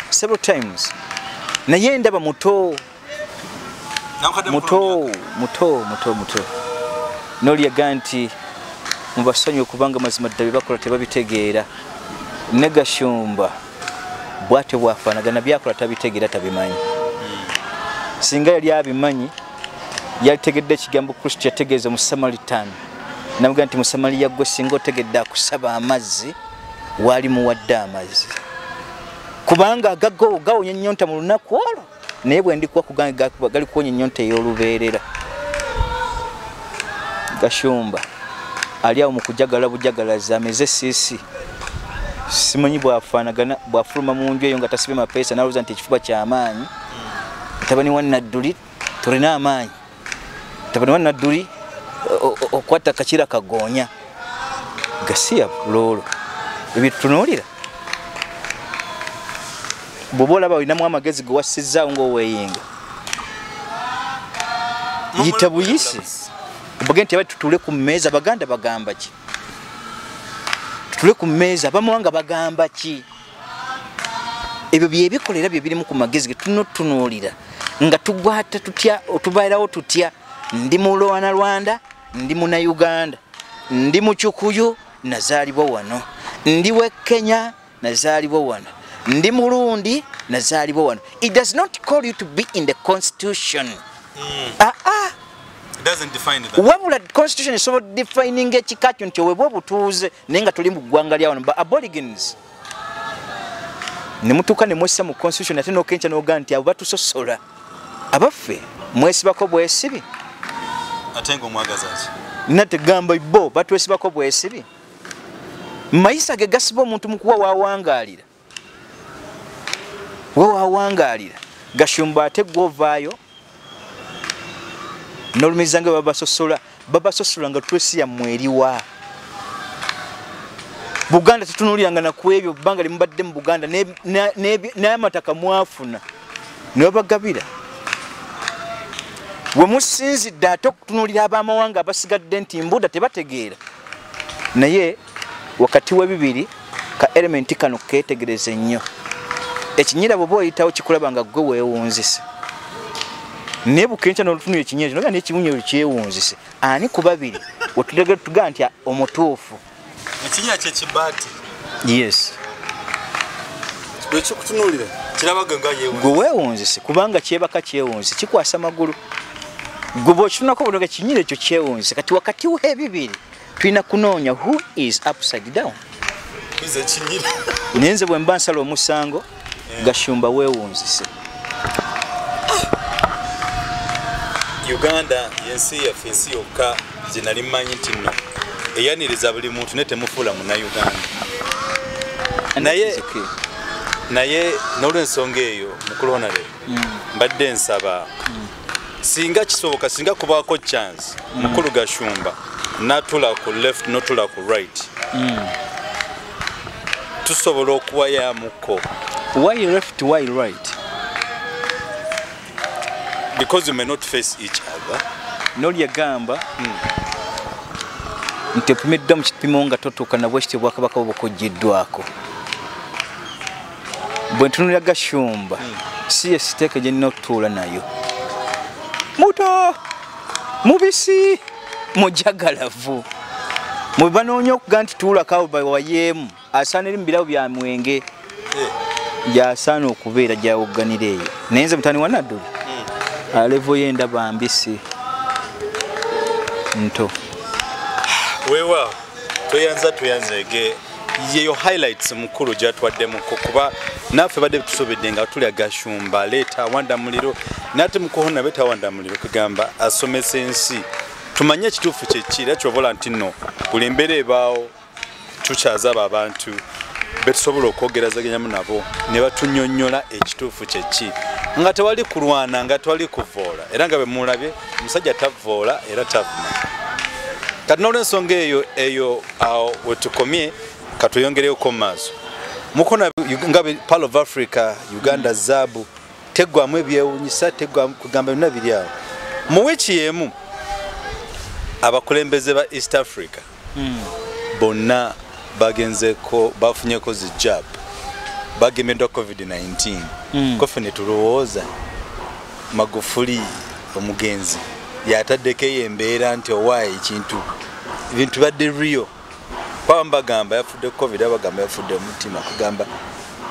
several times naye ndaba muto noli yaga nti mubasonyi okubanga mazima ddala bakola tebabitegeera ne Gashumba bwate bwafaanagana byakola tabitegeera tabimanyi singa yali abimanyi yalitegedde ekigambo Kristo yategeeza mu Samaritan namuga nti mu Samaliya gwe singa otegedde akusaba amazzi wali muwadde amazzi kubanga gawonya ennyonta mu lunaku olwo naye bwe ndikuwa kuganga gali kuwonya ennyonta ey'olubeerera Gashumba ali awo mu kujagala bujagalazi ameze siisi simanyi bwafaanagana bwafuluma mu nju eyo nga tasibye mapeesa nalowooza nti ekifuba ky'amaanyi mutabani wa Nadduli tulina amaanyi mutabani wa Nadduli okwata kakira kagoonya gasiya loolo ebitutunuulira bw'oba olaba olinamu amagezi ge wassizaawo ng'oweeyinga yita buyisi obage nti abati tutule ku mmeeza Baganda bagamba ki tutule ku mmeeza abamawanga bagamba ki ebyo byebikolera bye birimu ku magezi ge tunotunuulira nga tugwata tutya otubairawo tutya ndi mu Rwanda ndi mu Uganda ndi mu Kyukuyu nazaalibwa wano ndi we Kenya nazaalibwa wano ndi Murundi nazaalibwa wano it does not call you to be in the constitution it doesn't define that wabula constitution is about defining ekikakyo nti obwe butuuze naye nga tuli mu ggwanga lya wano ba aborigines ne mutuuka ne mwessa mu constitution ate n'okenca n'ogaa nti abo batusosola abaffe mwesibako bwesibi ate ng'omwagaza ki nategamba bo batwesibako bwesibi mayisa ge gasiba omuntu mu kuwa waawangaalira Gashumba ate gw'ovaayo n'olumiza nga babasosola nga twesiya mweriwa Buganda tutunuuliranga nakwebyo bbanga limubadde mu Buganda n'amataka mwafuna ne babagabira we musinzidde ate okutunuulira ab'amawanga abasigadde nti mbudda tebategeera naye wakati w'ebibiri ka elementi kano keetegereze nnyo ekinyira bw'oba oyitawo kikulaba nga gwe weewunzise naye bukenkya n'olutunula ekinyira kino n'ekiwunyo kyewunzise ani ku babiri wetuga nti omutuufu ekinyira kyekibaati yes lwekikutunuulira kirabaga nga yeewunzise gwe weewunzise kubanga kyebaka kyewunzise kikwasa magulu gwe bw'okitunako bunoga kinyira ekyo kyewunzise kati wakati w'ebibiri tulina kunoonya who is upside down naye nze bwe mba nsala omusango Gashumba weewunzise Uganda yensi yaffe ensi yokka gye nali mmanyi nti nno eyaniriza buli muntu ne temufuula munnauganda naye n'olw'ensonga eyo mukulonale mbadde nsaba singa kisoboka singa kubaako chance mukulu Gashumba natula ku left notula ku right tusobola okuwayamuko why left why right because you may not face each other noli yagamba nti opimiddwa mu kipimo nga totuuka na bwekityo bwakabaka bw'okuggiddwako bwe ntunulira Gashumba si ye siteeka gye nina okutuula nayo muto mubisi mujagalavu mwe banoonya okuga nti tuulako bawayeemu asaana eri mu birawo bya mwenge gyasaana okubeera gyawogganira eyo naye nze mutani wa Nadduli alevo y'endaba mbisi nto weewa toyanzege yeyo highlights mukulu gyatwaddemuko kuba naffe badde tusobedde nga tulya Gashumba leeta wanda muliro nate mukohona beta wanda muliro kugamba asomesa ensi tumanye ekituufu kyekiri ekyobola nti nno buli embeera ebaawo tukyazaba abantu betusobola okwogerazaganya nabo ne batunyonnyola ekituufu kyeki nga tewali kulwana nga tewali kuvoola era nga bemulabye omusajja tavoola era tavuma kati n'olw'ensonga eyo awo wetukomye katuyongereko mu maaso mukona nga Pearl of Africa Uganda zaabu teggwamu ebyewunyisa teggwamu kugamba byonna biri awo mu wiiki y'emu abakulembeze ba East Africa bonna bagenzeko bafunyeko zijab bagemeddwa COVID-19 kofe ne tulowooza Magufuli omugenzi yataddeko embeera nti owaayi ebintu badde rio kwamba bagamba yafudde COVID abagamba yafudde omutima kugamba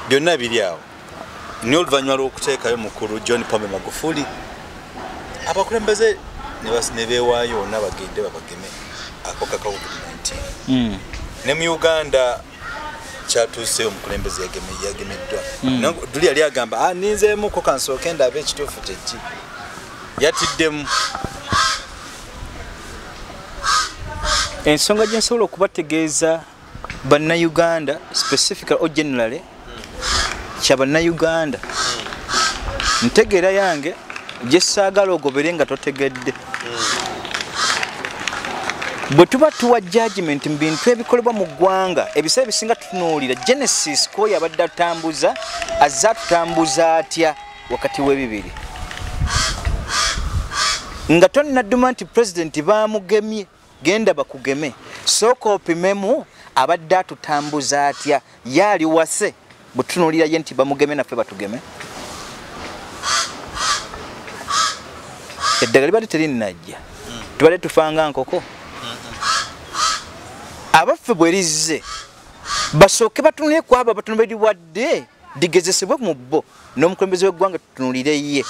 byonna biri awo naye oluvannyuma lw'okuteekayo mukulu John Pombe Magufuli abakulembeze ne beewaayo n'abagende babageme akawuka ka COVID-19 ne mu Uganda kyatuuse omukulembeze yagemeddwa Nadduli yali agamba ninzeemuko kansooke ndabe ekituufu kyeki yatiddemu ensonga gye nsobola okubategeeza bannayuganda specifically or generally kya bannayuganda ntegeera yange gye saagala ogobere nga totegedde bwe tuba tuwa judgment mu bintu ebikolebwa mu ggwanga ebiseera ebisinga tutunuulira Genesis koyo abadde atambuza azze atutambuza atya wakati w'ebibiri nga tonnadduma nti pulezidenti baamugemye genda bakugeme sooka opimemu abadde atutambuza atya yaali wase bwe tutunuulira ye nti bamugeme naffe batugeme eddagala libadde terinnajja tubadde tufanga nkoko abaffe bwe lizze basooke batunule ku abo abatunuulirwadde ligezesebwe mu bo n'omukulembeze w'eggwanga tutunulire ye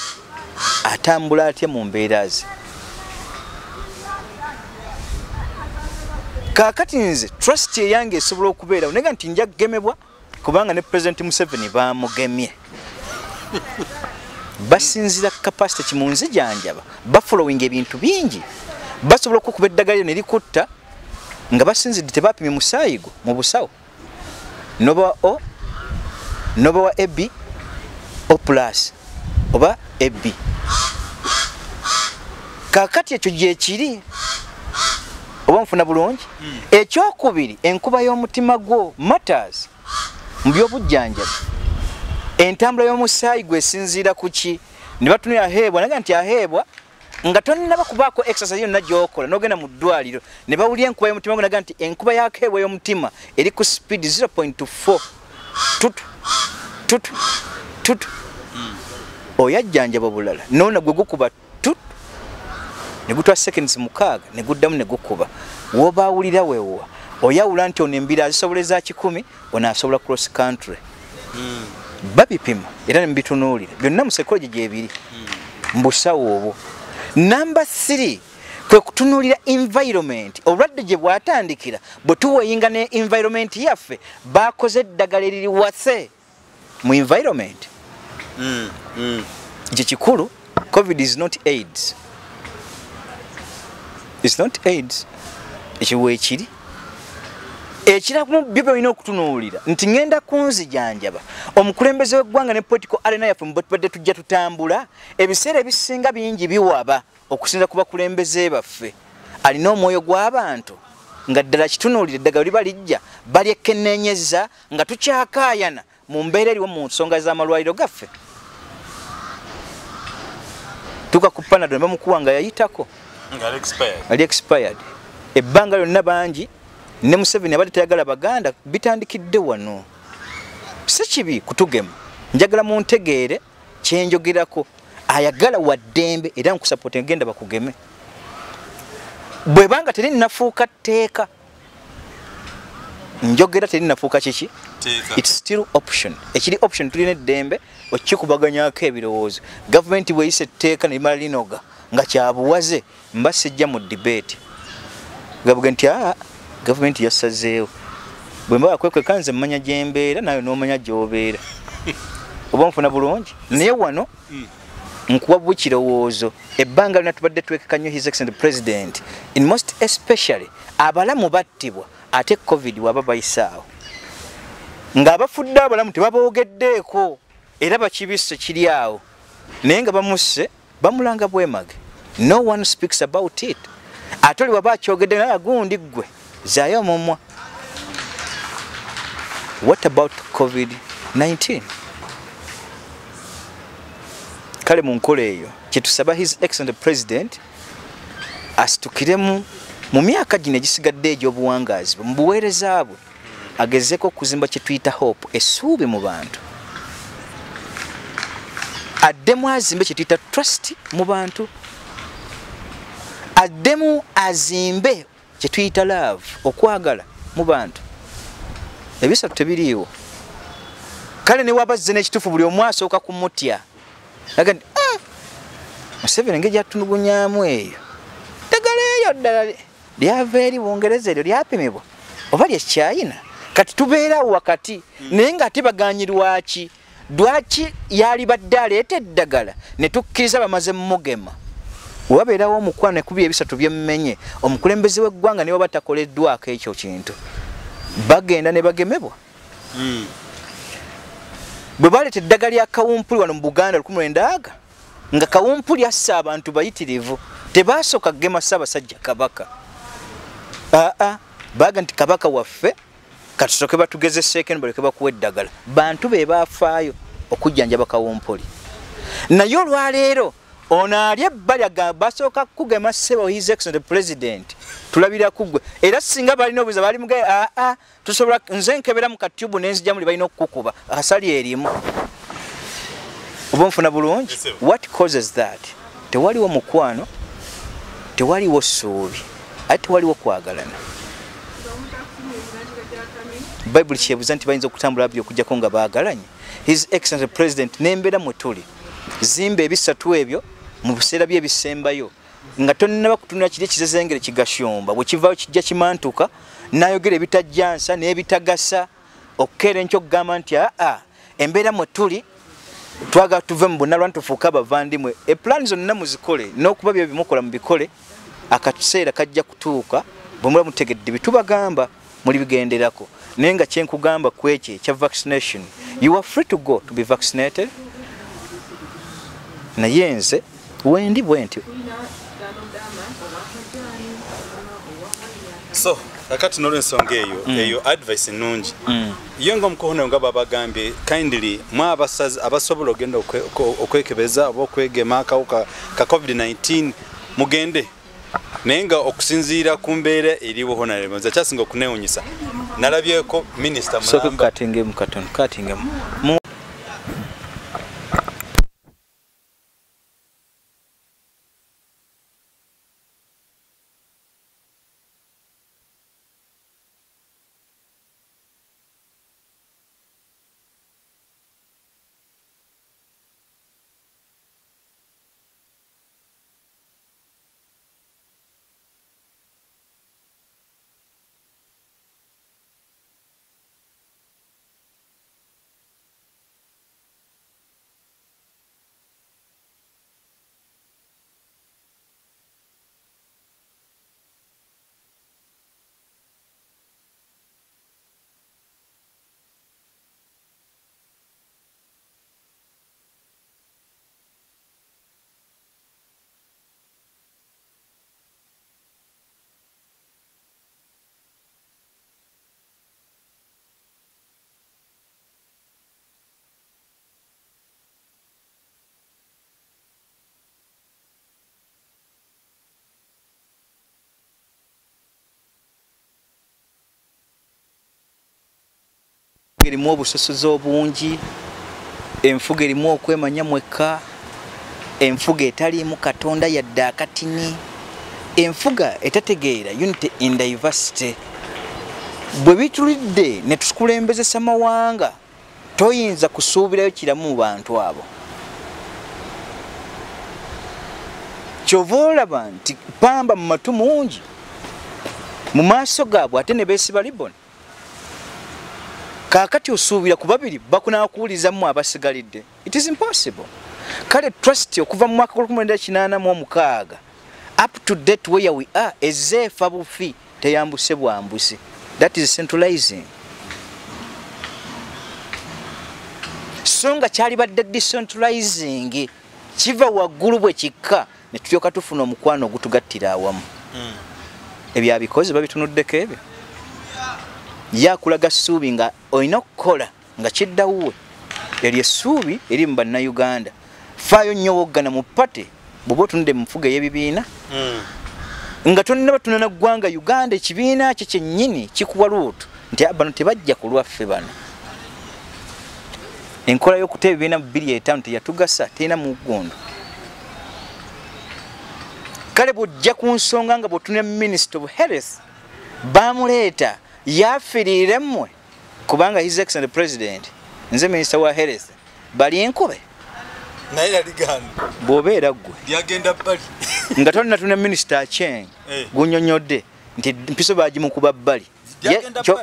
atambula atya mu mbeera ze kaakati nze trust eyange esobola okubeerawo naye nti nja kugemebwa kubanga ne President Museveni baamugemye basinzira capacity kimunzi janjaba bafollowing ebintu bingi basobola okukuba eddagala ne likutta nga basinzidde tebapimye musaayigo mu busawo noba o noba wa AB o plus oba AB kaakati ekyo gyekiri oba nfuna bulungi ekyokubiri enkuba y'omutima gwo matters mu by'obujjanjabi entambula y'omusaayi gwe esinziira ku ki ne batunira aheebwa naga nti aheebwa nga tonnaba kubaako exercise yonna gy'okola n'ogenda mu ddwaliro ne bawulira enkuba y'omutima gwo naga nti enkuba yakeebwa y'omutima eri ku speed 0.4 tutu oyajjanjaba bulala noona gwe gukuba tutu ne gutwa seconds 6 ne guddamu ne gukuba w'obaawulira weewa oyawula nti ono embira azisobola eza 10 ono asobola cross country babipima era ne mbitunuulira byonna mu psychology gyebiri mbusawo obwo. Number 3 kwe kutunuulira environment obulwadde gye bwatandikira bwe tuweyinga ne environment yaffe baakoze eddagala eriri wase mu environment. Gye kikulu COVID is not AIDS. It's not AIDS. Ekiwe ekiri ekiramu byo byolina okutunuulira nti ngenda kunzijanjaba omukulembeze w'eggwanga ne political arena yaffe mu badde tujja tutambula ebiseera ebisinga bingi biwaba okusinza ku bakulembeze baffe alina omwoyo gw'abantu nga ddala kitunuulira eddagala liba lijja balyekennenyeza nga tukyakaayana mu mbeera eriwo mu nsonga z'amalwaliro gaffe. Tuka ku Panadol ne bamukuwa nga yayitako ali expired ebbanga lyonna bangi ne Museveni abadde tayagala baganda bitandikidde wano. Si kibi kutugema njagala muntegeere kyenjogerako ayagala waddembe era nkusupport ngenda bakugeme bwe banga teri nafuuka tteeka njogera teri nafuuka kiki it's still option ekiri option tulina eddembe okikubaganyako ebirowoozo government bweyise etteeka nemala linoga nga kyabuwaze mba sijja mu debate gavuga nti government yasazeewo bwe mba bakwekwe nze mmanya gyembeera nayo n'omanya gy'obeera oba nfuna bulungi naye wano nkuwa bukirowoozo ebbanga lina tubadde twekeka nnyo his excellent president in most especially abalamu battibwa ate covid waba bayisaawo ng'abafudde abalamu tebaboogeddeeko era bakibisse kiri awo naye nga bamusse bamulanga bwemage no one speaks about it ate oli waba akyogedde naye agundi ggwe zaayo omumwa. What about COVID-19? Kale mu nkola eyo kyetusaba his excellent president asitukiremu mu myaka gino egisigadde egy'obuwangaazi mu buweereza bwe agezeeko okuzimba kye tuyita hope essuubi mu bantu addemu azimbe kye tuyita trust mu bantu addemu azimbe kye tuyita love okwagala mu bantu ebisatu tebiriiwo. Kale ne wabazze n'ekituufu buli omu asooka kumutya aga nti Museveni engeri gyatulugunyaamu eyo ddagala eyo ddala lyava eri Bungereza eryo lyapimibwa oba lyekyayina kati tubeerawo wakati naye ng'ate baganyirwa ki lwaki yali badde aleeta eddagala ne tukkiriza bamaze mugema wabeerawo omukwano ekubira ebisatu byemmenye omukulembeze w'eggwanga ne waba takoleddwako ekyo kintu bagenda ne bagemebwa. Bwe baleeta eddagala lya kawumpuli wano mu Buganda 1900 nga kawumpuli assa abantu bayitirivu tebasooka kugema Ssaabasajja Kabaka baga nti Kabaka waffe katusooke batugezeseeko baleke bakuwa eddagala bantu be baafaayo okujjanjaba kawumpuli naye olwaleero ono ali ebbali agamba basooka kugema ssebo his excellent president tulabira kugwe era singa balina obuza bali mugaye tusobola nze nkebera mu katyubu n'enzija muli balina okukuba asali erimu oba nfuna bulungi. What causes that? Tewaliwo mukwano tewaliwo ssuubi ate tewaliwo kwagalana. Bible kyebuza nti bayinza okutambula abiri okujjako nga baagalanye. His excellent president n'embeera mwe tuli zimba ebisatu ebyo mu biseera bye ebisembayo nga tonnaba kutunula kiri ekizezengere kigashumba bwe kivaayo kijja kimantuka n'ayogera ebitajjansa n'ebitagasa okkeera enkyo okugamba nti embeera mwe tuli twagala tuve mu bunalwa tufuuke abavandimwe epulaani zonna muzikole n'okuba byo bimukola mu bikole akaseera kajja kutuuka bwe muba mutegedde bitubagamba muli bigenderako naye nga kyenkugamba ku ekyo ekya vaccination you are free to go to be vaccinated naye nze wendi bwentyo. So akati nolensonga eyo advice nungi iyo nga omukono nga babagambye kindly mwa abasazi abasobola ogenda okwekebeza oba okwegema akawuka ka COVID-19 mugende naye nga okusinziira ku mbeera eriwo honorable nze kyasinga okuneewunyisa nalabyeko minisita mulamba erimu obusosozi obungi, enfuga erimu okwemanya mwekka, enfuga etaliimu katonda yadde akatini, enfuga etategeera unity in diversity. Bwe bitulidde ne tukulembezesa mawanga toyinza kusuubirayo kiramu mu bantu abo. Kyova olaba nti pamba mu matu mungi mu maaso gaabwe ate ne beesiba liboni. Kakati osuubira ku babiri bakunaakuwulizamu abasigalidde. It is impossible. Kale trust okuva mu mwaka 1986 up to date where we are ezeefa bufi teyambuse bwambusi. That is centralizing. So nga kyali badde decentralizing kiva waggulu bwe kikka ne tulyoka tufuna omukwano ogutugattira awamu. Ebyabikozi babitunuddeko ebyo. Yakulaga ssuubi nga olina okukola nga kiddawuwe eryo essuubi eri mu bannayuganda. Faayo nnyo woggana mu pate bw'oba otunudde mu nfuga y'ebibiina nga tonna batunana ggwanga Uganda ekibiina kye kyennyini kikuwa luutu nti bano tebajja ku lwaffe bano. Enkola y'okuta ebibiina mu 2.5 teyatugasa terina muggundu. Kale bw'ojja ku nsonga nga bw'otunira Minister of Health baamuleeta yafiirire mmwe kubanga His Excellency President nze Minister wa Health bali enkobe naye yaligana bw'obeera ggwe byagenda bbali nga tolina tuna Minister Acheng gunyonyodde nti mpiso bagimukuba bbali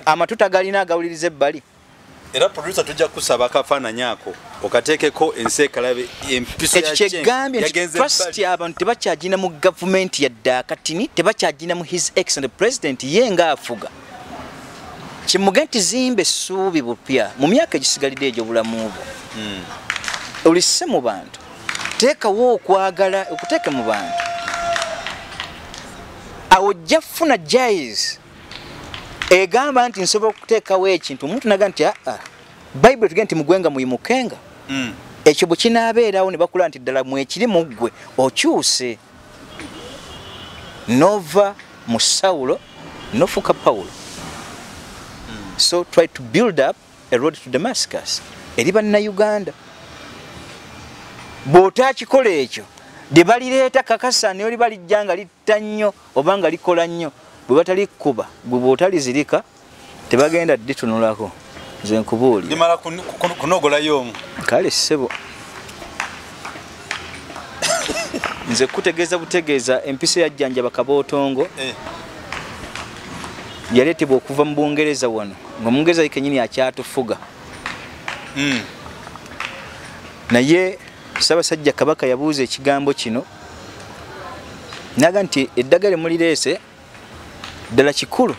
amatuta galina agawuliriza ebbali. Era producer tujja kusaba akafaananyi ako okateekeko ensi ekalabe empiso ya Acheng yagenze bbali. Abantu tebakyagina mu gavumenti yadde akatini, tebakyagina mu His Excellency President ye ng'afuga. Kimugenti zimbe essuubi bupya mu myaka egisigalidde egyo bulamu bwo. Olisse mu bantu teekawo okwagala okuteeka mu bantu awo ojja kufuna jaiz egamba nti nsobola okuteekawo ekintu omuntu naga nti Bible tugenda nti mugwenga muyimukenga. Ekyo bwe kinaabeerawo ne bakula nti ddala mwekiri mu ggwe okyuse nova mu Sawulo nofuka Pawulo. So try to build up a road to Damascus. Eri bannayuganda bw'otaakikola ekyo lye balireeta kakasa ne oli balijja nga litta nnyo oba nga likola nnyo bwe batalikkuba gwe bw'otalizirika tebagenda ditunulako. Nze nkubuulira limala kunogolayo omu kale ssebo nze kutegeeza butegeeza empisa yajjanjaba Kabootongo yaleetebwa okuva mu Bungereza wano nga Mungereza ye kennyini akyatufuga. Naye Ssaabasajja Kabaka yabuuza ekigambo kino naga nti eddagala mulireese ddala kikulu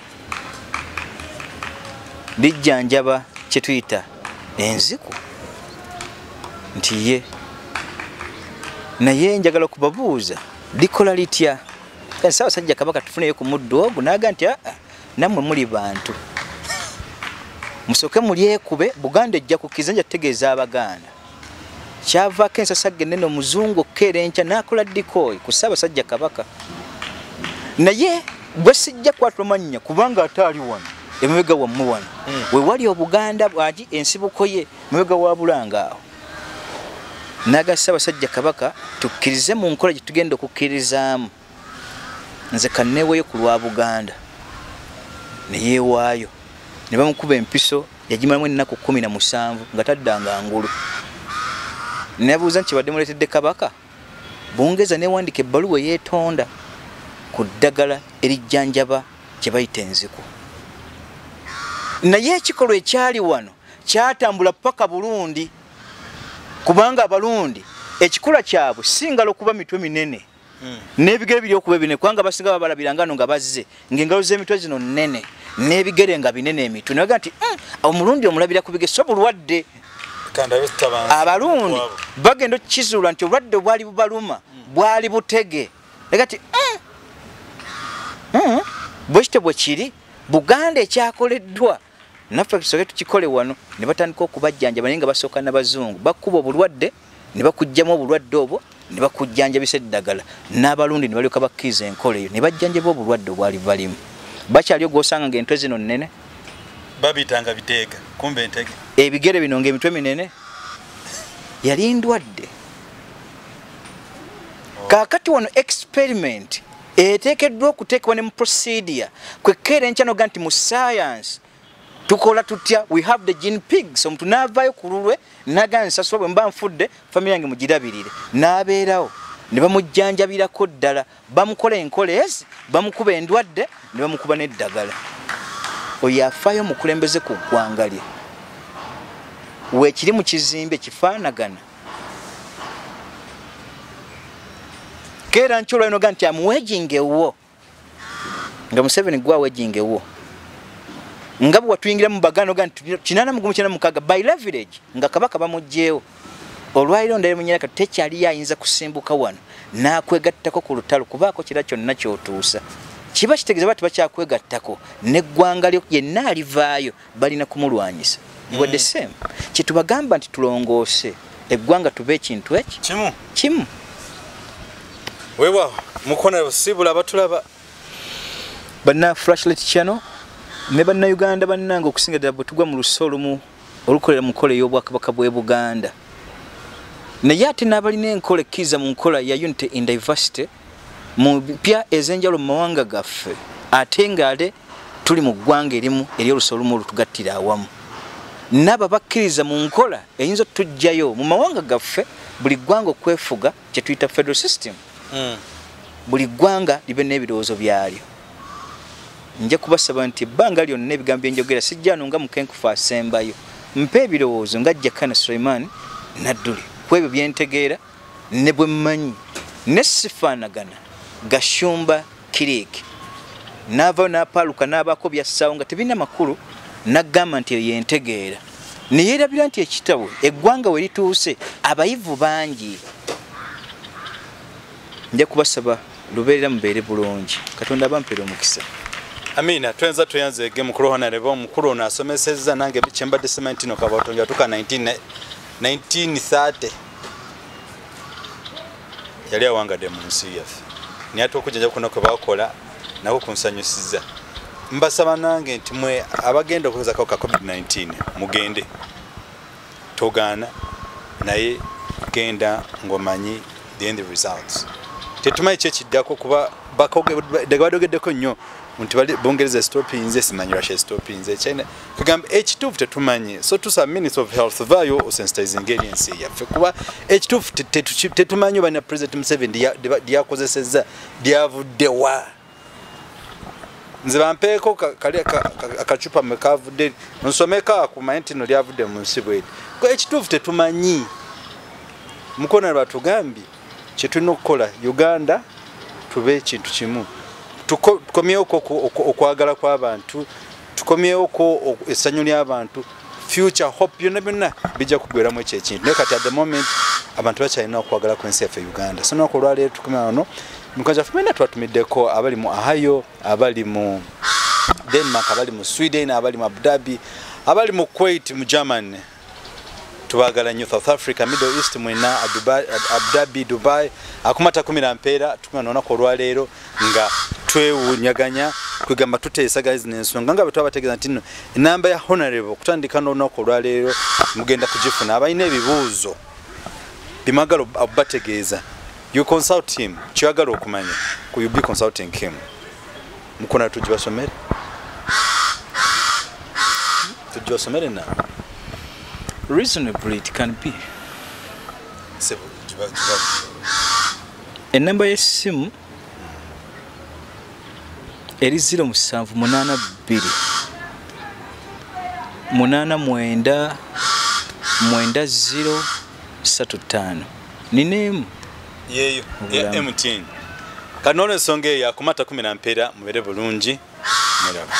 lijjanjaba kye tuyita enziku nti ye naye njagala kubabuuza likola litya. Ssaabasajja Kabaka tufuneyo ku muddu ogwo naga nti namwe muli bantu musoke mulyekube Buganda ejja kukiza nja tegeeza Abaganda kyavaako ensasagge ennene omuzungu okkeerenca n'akola dikoyi ku Ssaabasajja Kabaka naye bwe sijja kwatula mannya kubanga ate ali wano emabega wammwe wano we wali Obuganda bwati ensibuko ye emabega wa Bulanga awo naga Ssaabasajja Kabaka tukkirize mu nkola gye tugenda okukkirizaamu nze kanneeweeyo ku lwa Buganda ne yeewaayo ne bamukuba empiso yagimalamu ennaku 17 nga taddanga ngulu nebuuza nti badde muleetedde Kabaka bongeza newandika ebbaluwa yeetonda ku ddagala erijjanjaba kye bayita enziku naye ekikolwa ekyali wano kyatambula paka Burundi kubanga Abarundi ekikola kyabwe singalo kuba mitwe minene n'ebigere biri okuba binene kubanga basinga babalabiranga nga bazze ng'engalo z'emitwe zino nnene n'ebigere nga binene emitwe naga nti omulundi omulabira ku bigere so bulwadde Abarundi bagenda okkizuula nti obulwadde bwali bubaluma bwali butege naga nti bwekite bwe kiri Buganda ekyakoleddwa naffe tusoke tukikole wano ne batandika okubajjanjaba naye nga basooka n'Abazungu bakuba obulwadde ne bakujjamu obulwadde obwo ne bakujjanjabisa eddagala n'Abarundi ne balyoka bakkiriza enkola eyo ne bajjanjaba obulwadde obwali balimu bakyali ogwosanga ng'entwe zino nnene babitanga biteega kumbe entege ebigere bino ng'emitwe minene yali ndwadde kaakati wano experiment eteekeddwa okuteekebwa ne mu procedure kwekkeera enkyanoga nti mu science tukola tutya we have the gene pigs omuntu n'avaayo ku lulwe naga nsasula bwe mba nfudde family yange mugirabirire n'abeerawo ne bamujjanjabirako ddala bamukola enkola ezi bamukuba endwadde ne bamukuba n'eddagala oyo afaayo mukulembeze ku ggwanga lye weekiri mu kizimbe kifaanagana keera nkyolwa inoga nti amuwegingewo nga Museveni gwa wegingewo nga bwe watuyingira mu bagano ga nti 896 by leverage nga Kabaka bamugjeewo olwaliro ndali munyaka tekyali yayinza kusimbuka wano n'akwegattako ku lutalo kubaako kira kyonna kyotuusa kiba kitegeeza bati bakyakwegattako n'eggwanga lyo yenna alivaayo balina kumulwanyisa iwe the same kitubagamba nti tulongoose eggwanga tube ekintu eki kimu wewa mukona osibula batulaba banna flashlight channel ne banna Uganda bannanga okusinga ddala bwe tugwa mu lusolo mu olukolera mu nkola y'Obwakabaka bw'e Buganda naye ate n'abalina enkola ekkiriza mu nkola ya unity in diversity mu mpya ez'enjawulo mu mawanga gaffe ate ng'ate tuli mu ggwanga erimu ery'olusolo lumu olutugattira awamu n'abo bakkiriza mu nkola eyinza otujjayo mu mawanga gaffe buli ggwanga okwefuga kye tuyita federal system buli ggwanga libe n'ebirowoozo byalyo nja kubasaba nti ebbanga lyonna ebigambo byenjogera sijjano nga mukenkufa asembayo mpe ebirowoozo nga Jakana Nadduli ku ebyo byentegeera ne bwe mmanyi ne sifaanagana Gashumba kiriki n'avaayo n'apaaluka n'abaako byassaawo nga tebirina makulu n'aggamba nti eyo yentegeera ne yeerabira nti ekitabo eggwanga we lituuse abayivu bangi nja kubasaba lubeerera mubeere bulungi Katonda abampeera omukisa Amina twenza tuyanzege mukuru honorable mukuru ono asomesezza nange kyembadde semantino kabatonja tuka 1930 yali awangadde mu nsi yaffe naye ate okujjanja kuno kwe bakola nako kunsanyusiza mbasaba nange nti mwe abagenda okukoza ka COVID-19 mugende togaana naye genda ngomanyi the end results tetumayi kyekiddako kuba badogeddeko nnyo nti bongereza stopinze simanyi Russia stopinze China kugamba H2 tetumanyi so tusa Minister of Health vayo sensitizing agency yaffe kuba H2 tetumanyi bana President Museveni diakozeseza diavuddewa nze bampeeko kali akacupa mekavudde nsomeka ku mayintino lyavudde mu nsi bwedi ko H2 tetumanyi mukona batugambye kyetulina okukola Uganda tube ekintu kimu tukomyewo okwagala kw'abantu tukomyewo essanyu ly'abantu future hope byonna bijja kugweramu ekyo ekintu naye kati at the moment abantu bakyalina okwagala kw'ensi yaffe Uganda so nako olwaleero tukomya wano mukaja ffumena twatumiddeko abali mu Ohio abali mu Denmark, abali mu Sweden, abali mu Abu Dhabi, abali mu Kuwait, mu Germany. Tubagala nnyo South Africa, Middle East mwena, Abu Dhabi, Dubai, akumata 10 mpeera tukunona ko lwaleero nga twewunyaganya kwegamba tuteesagaliza n'ensonga nga bwe nti enamba ya honorable kutandika n'olunaku olwaleero mugenda kugifuna abalina ebibuuzo bimagalo abategeeza. You consult him. Kyagala okumanya. You be consulting him. Mukona tujibasomere. Tujibasomere na. Reasonably it can be. Enamba y'essimu eri 0782 89035 ninemu yeyo MTN kanone songe ya kumata 10 mpeera mubere bulungi mulaba.